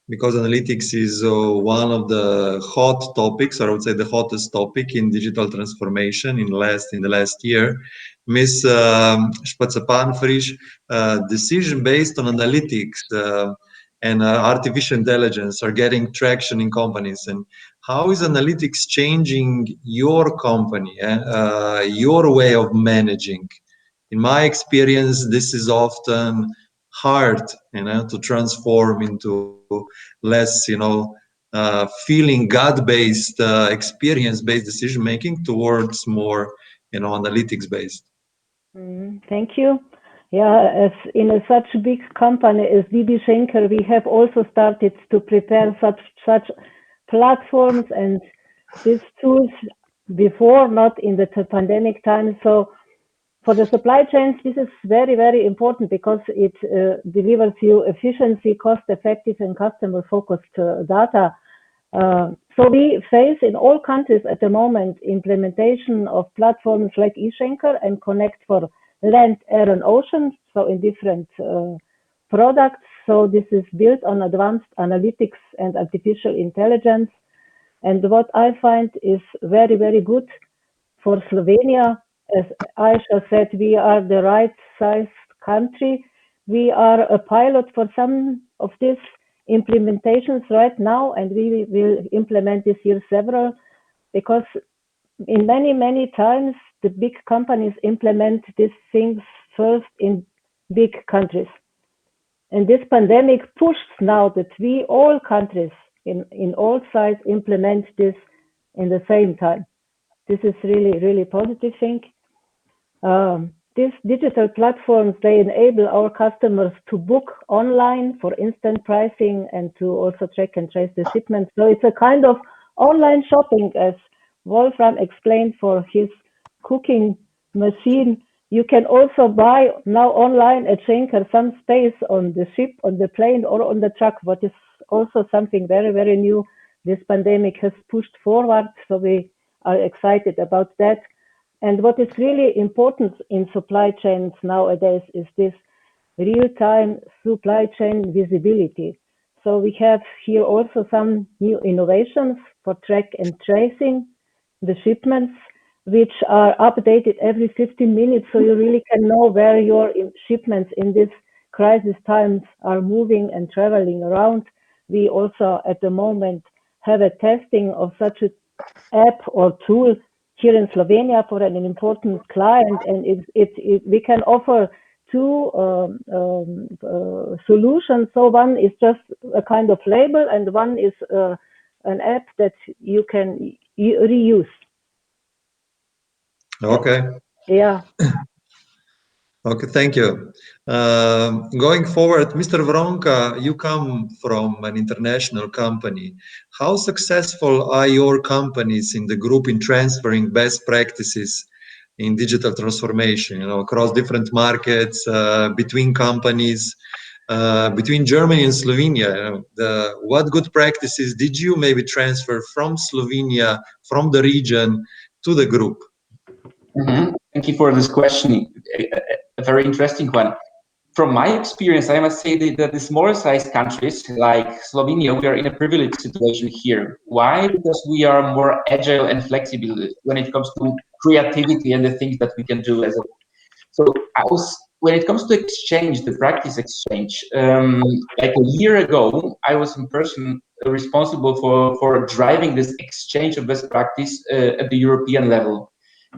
[SPEAKER 12] because analytics is one of the hot topics, or I would say the hottest topic in digital transformation in the last year. Ms. Spazapan-Frisch, decision based on analytics and artificial intelligence are getting traction in companies. And how is analytics changing your company, your way of managing? In my experience, this is often hard, to transform into less, feeling gut-based, experience-based decision-making towards more, analytics-based.
[SPEAKER 14] Thank you. Yeah, as in such a big company as DB Schenker, we have also started to prepare such platforms and these tools before, not in the pandemic time. So for the supply chains, this is very important because it delivers you efficiency, cost-effective, and customer-focused data. So we face in all countries at the moment implementation of platforms like eSchenker and Connect for land, air, and ocean, so in different products. So this is built on advanced analytics and artificial intelligence. And what I find is very good for Slovenia. As Aisha said, we are the right size country. We are a pilot for some of these implementations right now, and we will implement this year several, because in many times the big companies implement these things first in big countries. And this pandemic pushed now that we all countries in all sides implement this in the same time. This is really positive thing. These digital platforms, they enable our customers to book online for instant pricing and to also track and trace the shipments. So it's a kind of online shopping, as Wolfram explained for his cooking machine. You can also buy now online at Schenker some space on the ship, on the plane, or on the truck, what is also something very new. This pandemic has pushed forward, so we are excited about that. And what is really important in supply chains nowadays is this real-time supply chain visibility. So we have here also some new innovations for track and tracing the shipments, which are updated every 15 minutes. So you really can know where your shipments in this crisis times are moving and traveling around. We also at the moment have a testing of such an app or tool here in Slovenia for an important client, and we can offer two solutions. So one is just a kind of label, and one is an app that you can reuse.
[SPEAKER 12] Okay.
[SPEAKER 14] Yeah.
[SPEAKER 12] Okay, thank you. Going forward, Mr. Vronka, you come from an international company. How successful are your companies in the group in transferring best practices in digital transformation, across different markets, between companies, between Germany and Slovenia. What good practices did you maybe transfer from Slovenia, from the region to the group?
[SPEAKER 16] Thank you for this question, a very interesting one. From my experience, I must say that the smaller sized countries like Slovenia, we are in a privileged situation here. Why? Because we are more agile and flexible when it comes to creativity and the things that we can do as a. So when it comes to exchange, the practice exchange, like a year ago, I was in person responsible for driving this exchange of best practice at the European level.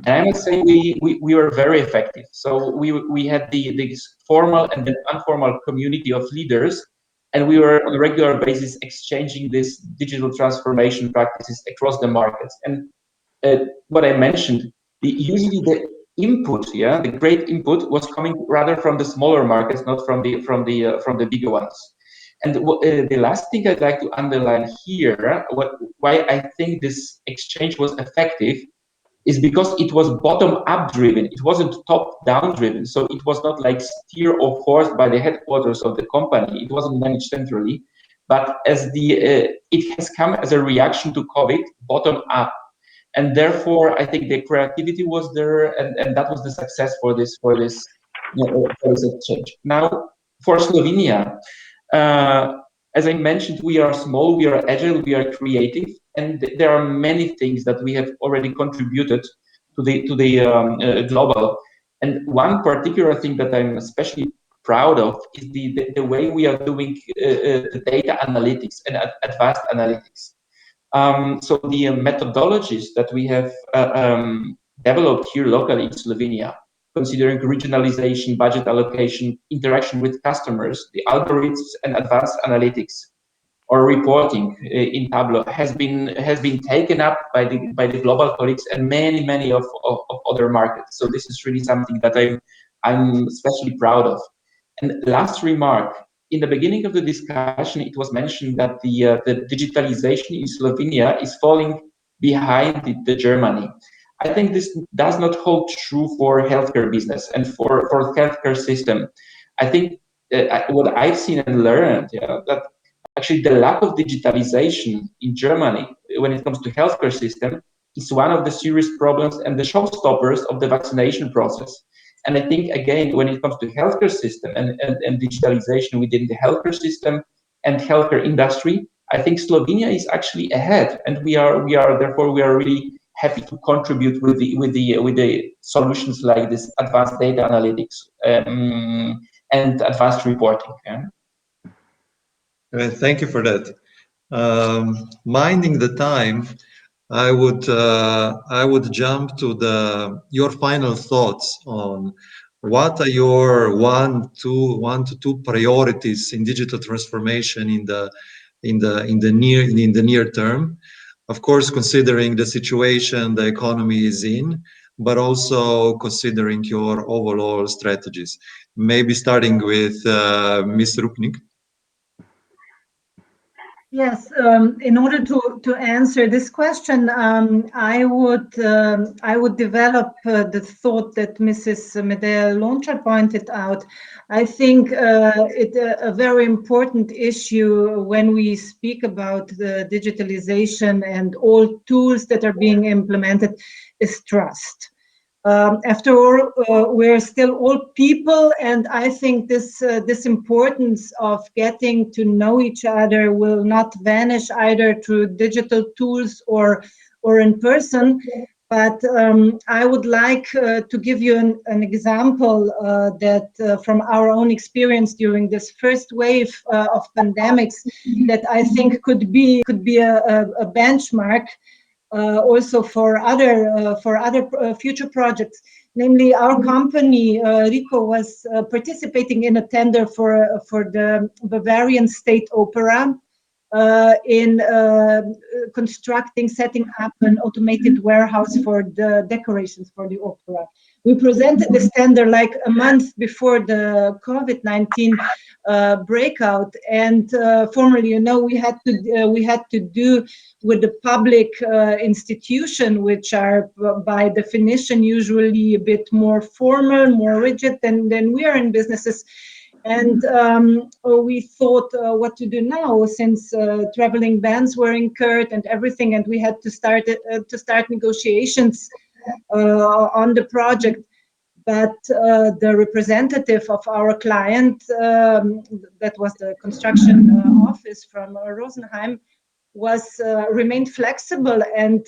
[SPEAKER 16] And I must say we were very effective. So we had the formal and the informal community of leaders, and we were on a regular basis exchanging this digital transformation practices across the markets. And what I mentioned, usually the input, the great input was coming rather from the smaller markets, not from the bigger ones. And the last thing I'd like to underline here, why I think this exchange was effective, is because it was bottom-up driven. It wasn't top-down driven. So it was not like steer or forced by the headquarters of the company. It wasn't managed centrally, but as it has come as a reaction to COVID, bottom-up. And therefore, I think the creativity was there, and that was the success for this exchange. Now, for Slovenia, as I mentioned, we are small, we are agile, we are creative, and there are many things that we have already contributed to the global. And one particular thing that I'm especially proud of is the way we are doing the data analytics and advanced analytics. So the methodologies that we have developed here locally in Slovenia, considering regionalization, budget allocation, interaction with customers, the algorithms and advanced analytics or reporting in Tableau has been taken up by the global colleagues and many of other markets. So this is really something that I'm especially proud of. And last remark, in the beginning of the discussion, it was mentioned that the digitalization in Slovenia is falling behind the Germany. I think this does not hold true for healthcare business and for healthcare system. I think what I've seen and learned, that actually the lack of digitalization in Germany when it comes to healthcare system is one of the serious problems and the showstoppers of the vaccination process. And I think, again, when it comes to healthcare system and digitalization within the healthcare system and healthcare industry, I think Slovenia is actually ahead, and we are really happy to contribute with the solutions like this advanced data analytics and advanced reporting.
[SPEAKER 12] Thank you for that. Minding the time, I would jump to your final thoughts on what are your one to two priorities in digital transformation in the near term. Of course, considering the situation the economy is in, but also considering your overall strategies. Maybe starting with Ms. Rupnik.
[SPEAKER 15] Yes, in order to answer this question, I would develop the thought that Mrs. Medea Lončar pointed out. I think it's a very important issue when we speak about the digitalization and all tools that are being implemented is trust. After all, we're still all people, and I think this importance of getting to know each other will not vanish either through digital tools or in person. But I would like to give you an example that from our own experience during this first wave of pandemics that I think could be a benchmark. Also for other future projects. Namely, our company RICO was participating in a tender for the Bavarian State Opera in constructing, setting up an automated warehouse for the decorations for the opera. We presented the standard like a month before the COVID-19 breakout, and formally, you know, we had to do with the public institution, which are by definition usually a bit more formal, more rigid than we are in businesses. And we thought what to do now, since traveling bans were incurred and everything, and we had to start negotiations on the project. But the representative of our client, that was the construction office from Rosenheim, remained flexible, and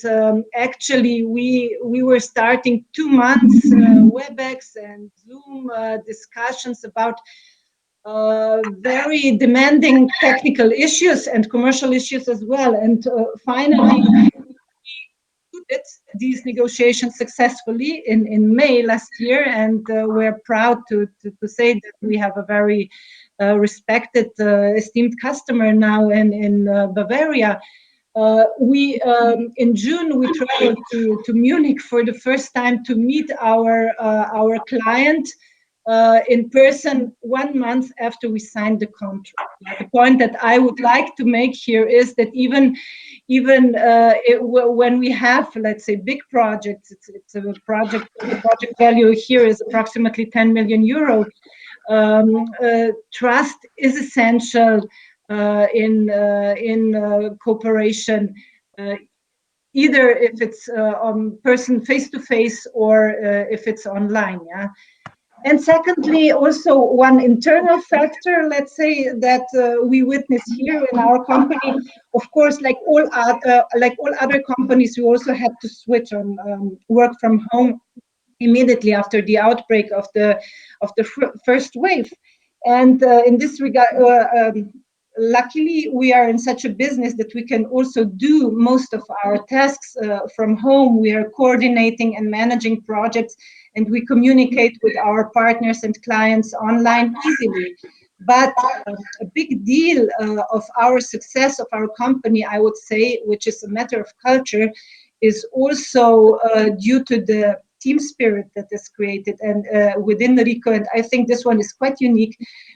[SPEAKER 15] actually we were starting 2 months WebEx and Zoom discussions about very demanding technical issues and commercial issues as well. And finally, we did these negotiations successfully in May last year, and we're proud to say that we have a very respected, esteemed customer now in Bavaria. In June we traveled to Munich for the first time to meet our client in person 1 month after we signed the contract. The point that I would like to make here is that even when we have, let's say, big projects, it's a project. The project value here is approximately 10 million euro. Trust is essential in cooperation, either if it's on person face to face or if it's online. Yeah. And secondly, also one internal factor, let's say, that we witness here in our company. Of course, like all other companies, we also had to switch on work from home immediately after the outbreak of the first wave. And in this regard, luckily, we are in such a business that we can also do most of our tasks from home. We are coordinating and managing projects, and we communicate with our partners and clients online easily. But a big deal of our success of our company, I would say, which is a matter of culture, is also due to the team spirit that is created and within RICO, and I think this one is quite unique.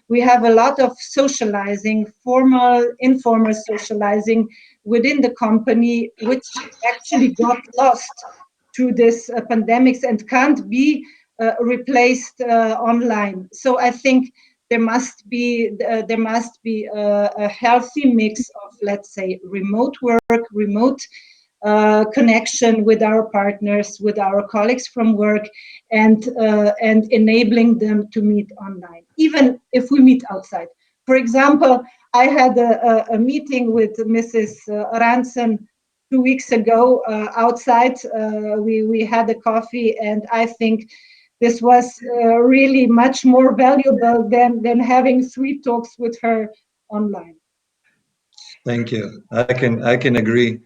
[SPEAKER 15] We have a lot of socializing, formal, informal socializing within the company, which actually got lost through this pandemics and can't be replaced online. So I think there must be a healthy mix of, let's say, remote work, remote connection with our partners, with our colleagues from work, and enabling them to meet online, even if we meet outside. For example, I had a meeting with Mrs. Ranson 2 weeks ago outside. We had a coffee, and I think this was really much more valuable than having 3 talks with her online.
[SPEAKER 12] Thank you. I can agree.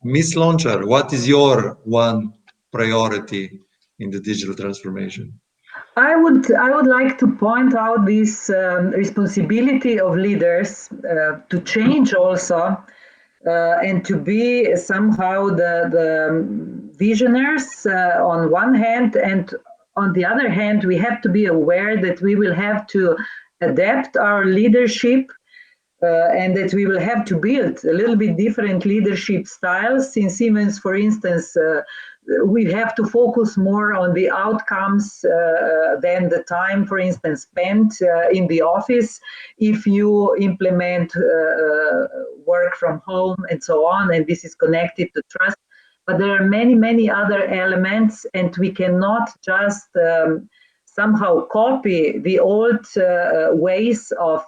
[SPEAKER 12] Ms. Lonchar, what is your one priority in the digital transformation?
[SPEAKER 13] I would like to point out this responsibility of leaders to change also and to be somehow the visionaries on one hand, and on the other hand, we have to be aware that we will have to adapt our leadership and that we will have to build a little bit different leadership styles. In Siemens, for instance, we have to focus more on the outcomes than the time, for instance, spent in the office. If you implement work from home and so on, and this is connected to trust, but there are many, many other elements, and we cannot just somehow copy the old ways of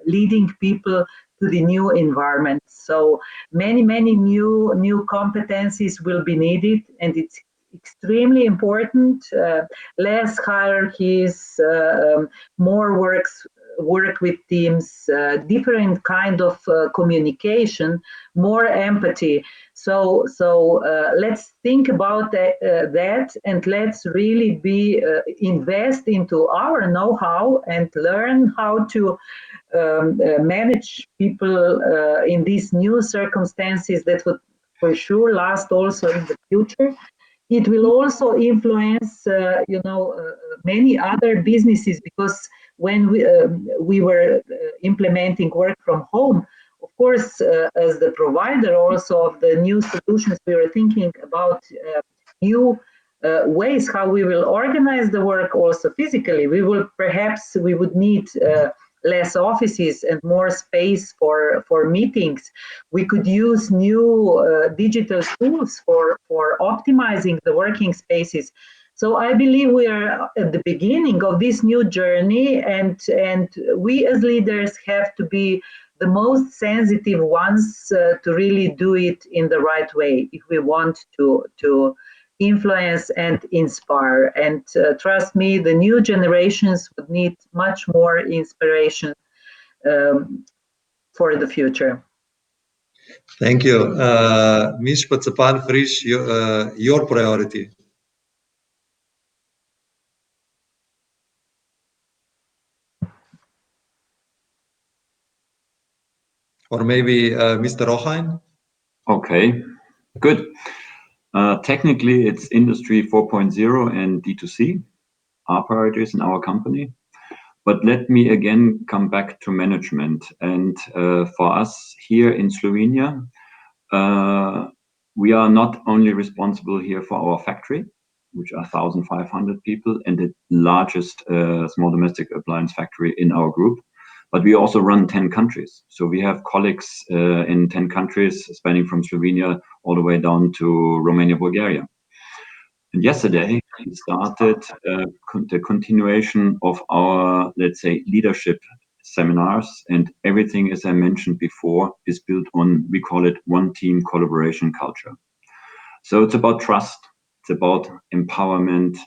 [SPEAKER 13] leading people to the new environment. So many new competencies will be needed, and it's extremely important. Less hierarchies, more work with teams, different kind of communication, more empathy. So let's think about that, and let's really invest into our know-how and learn how to manage people in these new circumstances that would for sure last also in the future. It will also influence, many other businesses, because when we were implementing work from home, of course, as the provider also of the new solutions, we were thinking about new ways how we will organize the work also physically. We would need less offices and more space for meetings. We could use new digital tools for optimizing the working spaces. So I believe we are at the beginning of this new journey, and we as leaders have to be the most sensitive ones to really do it in the right way if we want to influence and inspire. And trust me, the new generations would need much more inspiration for the future.
[SPEAKER 12] Thank you. Ms. Patsapan-Frisch, your priority. Or maybe Mr. Rochain?
[SPEAKER 17] Okay, good. Technically, it's Industry 4.0 and D2C, our priorities in our company. But let me again come back to management. And for us here in Slovenia, we are not only responsible here for our factory, which are 1,500 people and the largest small domestic appliance factory in our group, but we also run 10 countries. So we have colleagues in 10 countries, spanning from Slovenia all the way down to Romania, Bulgaria. And yesterday, we started the continuation of our, let's say, leadership seminars, and everything, as I mentioned before, is built on, we call it one team collaboration culture. So it's about trust, it's about empowerment,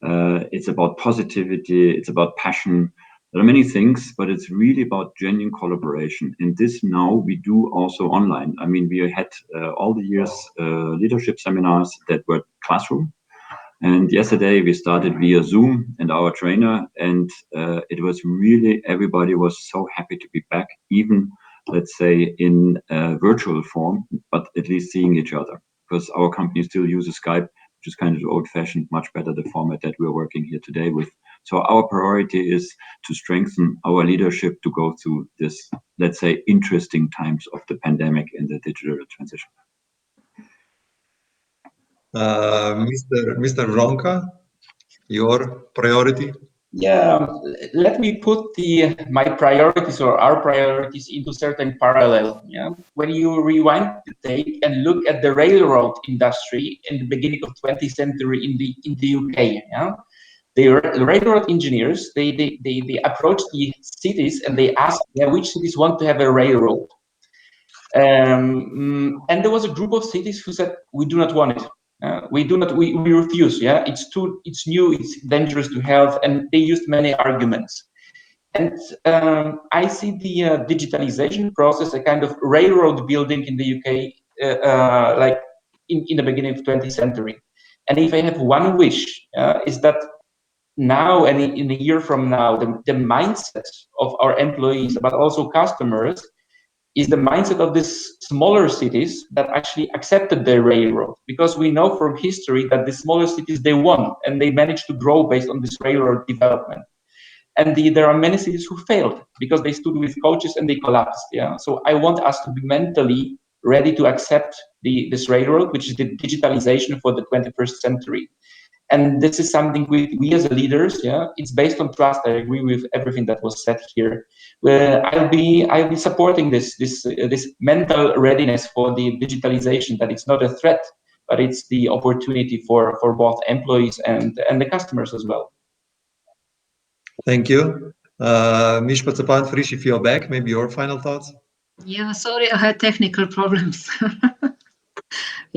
[SPEAKER 17] it's about positivity, it's about passion. There are many things, but it's really about genuine collaboration. And this now we do also online. I mean, we had all the years leadership seminars that were classroom. And yesterday we started via Zoom and our trainer, and it was really, everybody was so happy to be back, even, let's say, in virtual form, but at least seeing each other, because our company still uses Skype, which is kind of old-fashioned, much better the format that we're working here today with. So our priority is to strengthen our leadership to go through this, let's say, interesting times of the pandemic and the digital transition.
[SPEAKER 12] Mr. Ronka, your priority?
[SPEAKER 16] Yeah, let me put my priorities or our priorities into certain parallel. Yeah, when you rewind the tape and look at the railroad industry in the beginning of 20th century in the UK, yeah, the railroad engineers they approach the cities and they ask, yeah, which cities want to have a railroad, and there was a group of cities who said, we do not want it. We refuse. Yeah, it's new, it's dangerous to have, and they used many arguments. And I see the digitalization process, a kind of railroad building in the UK, like in the beginning of 20th century. And if I have one wish, is that now and in a year from now, the mindset of our employees, but also customers, is the mindset of these smaller cities that actually accepted the railroad, because we know from history that the smaller cities, they won and they managed to grow based on this railroad development. And there are many cities who failed because they stood with coaches and they collapsed. Yeah. So I want us to be mentally ready to accept this railroad, which is the digitalization for the 21st century. And this is something we as leaders, yeah, it's based on trust. I agree with everything that was said here. I'll be supporting this mental readiness for the digitalization, that it's not a threat, but it's the opportunity for both employees and the customers as well.
[SPEAKER 12] Thank you. Ms. Patsapan-Frisch, if you're back, maybe your final thoughts?
[SPEAKER 18] Yeah, sorry, I had technical problems.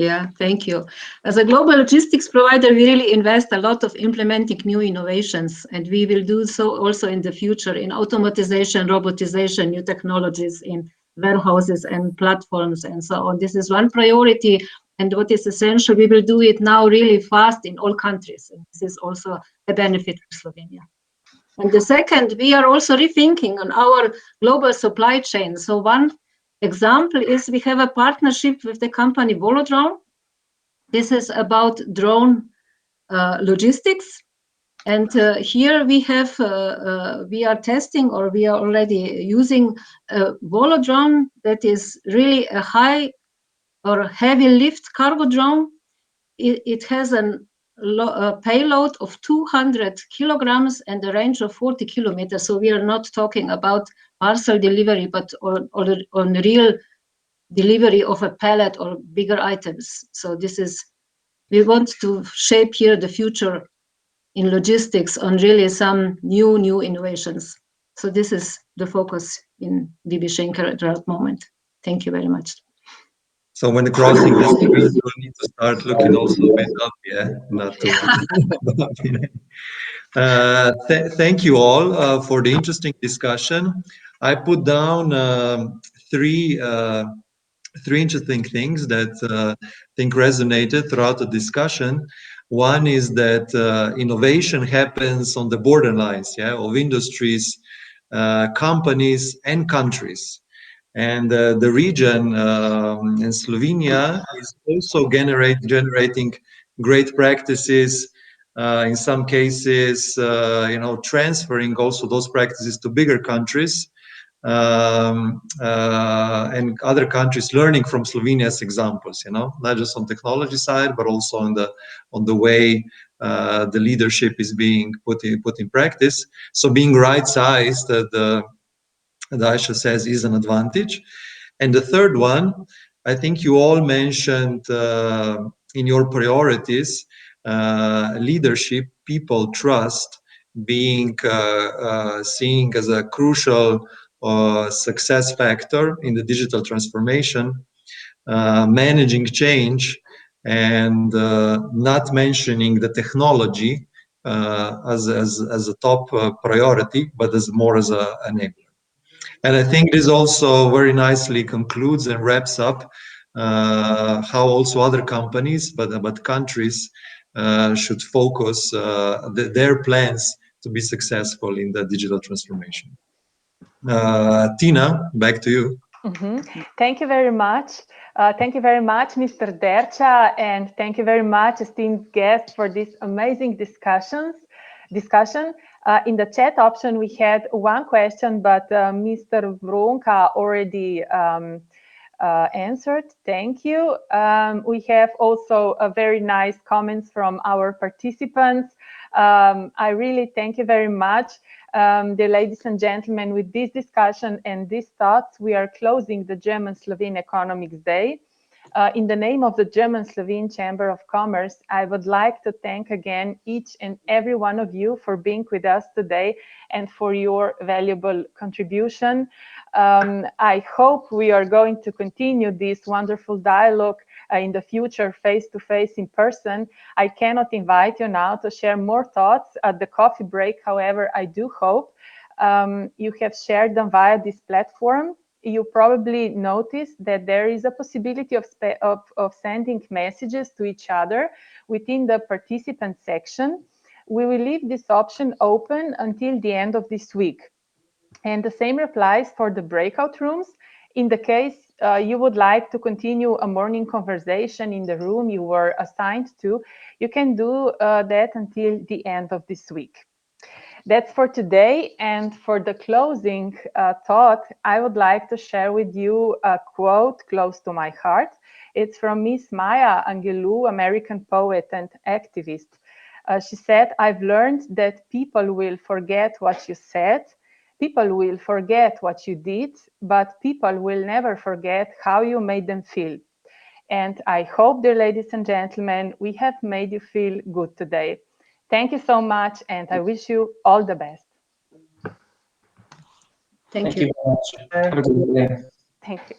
[SPEAKER 18] Yeah, thank you. As a global logistics provider, we really invest a lot of implementing new innovations, and we will do so also in the future in automatization, robotization, new technologies in warehouses and platforms and so on. This is one priority, and what is essential, we will do it now really fast in all countries. And this is also a benefit for Slovenia. And the second, we are also rethinking on our global supply chain. So one example is we have a partnership with the company Volodrone. This is about drone logistics. And here we have, we are testing, or we are already using a Volodrone that is really a high or heavy lift cargo drone. It has a payload of 200 kilograms and a range of 40 kilometers. So we are not talking about parcel delivery, but on real delivery of a pallet or bigger items. So this is, we want to shape here the future in logistics on really some new innovations. So this is the focus in DB Schenker at that moment. Thank you very much.
[SPEAKER 12] So when the crossing the street, you need to start looking also a bit up, yeah, not too much. Thank you all for the interesting discussion. I put down three interesting things that I think resonated throughout the discussion. One is that innovation happens on the borderlines, yeah, of industries, companies, and countries. And the region in Slovenia is also generating great practices. In some cases, transferring also those practices to bigger countries, and other countries learning from Slovenia's examples. Not just on technology side, but also on the way the leadership is being put in practice. So being right-sized, the Aisha says, is an advantage. And the third one, I think you all mentioned in your priorities, leadership, people, trust, being seen as a crucial success factor in the digital transformation, managing change, and not mentioning the technology as a top priority, but as more as an enabler. And I think this also very nicely concludes and wraps up how also other companies, but countries should focus their plans to be successful in the digital transformation. Tina, back to you.
[SPEAKER 2] Thank you very much. Thank you very much, Mr. Derča, and thank you very much, esteemed guests, for this amazing discussion. In the chat option, we had one question, but Mr. Vronka already answered. Thank you. We have also a very nice comments from our participants. I really thank you very much. Dear ladies and gentlemen, with this discussion and these thoughts, we are closing the German-Slovene Economics Day. In the name of the German-Slovene Chamber of Commerce, I would like to thank again each and every one of you for being with us today and for your valuable contribution. I hope we are going to continue this wonderful dialogue in the future, face-to-face, in person. I cannot invite you now to share more thoughts at the coffee break. However, I do hope you have shared them via this platform. You probably noticed that there is a possibility of sending messages to each other within the participant section. We will leave this option open until the end of this week. And the same applies for the breakout rooms. In the case you would like to continue a morning conversation in the room you were assigned to, you can do that until the end of this week. That's for today. And for the closing thought, I would like to share with you a quote close to my heart. It's from Miss Maya Angelou, American poet and activist. She said, "I've learned that people will forget what you said, people will forget what you did, but people will never forget how you made them feel." And I hope, dear ladies and gentlemen, we have made you feel good today. Thank you so much, and I wish you all the best.
[SPEAKER 18] Thank you.
[SPEAKER 16] Thank you very much. Have a good day.
[SPEAKER 2] Thank you.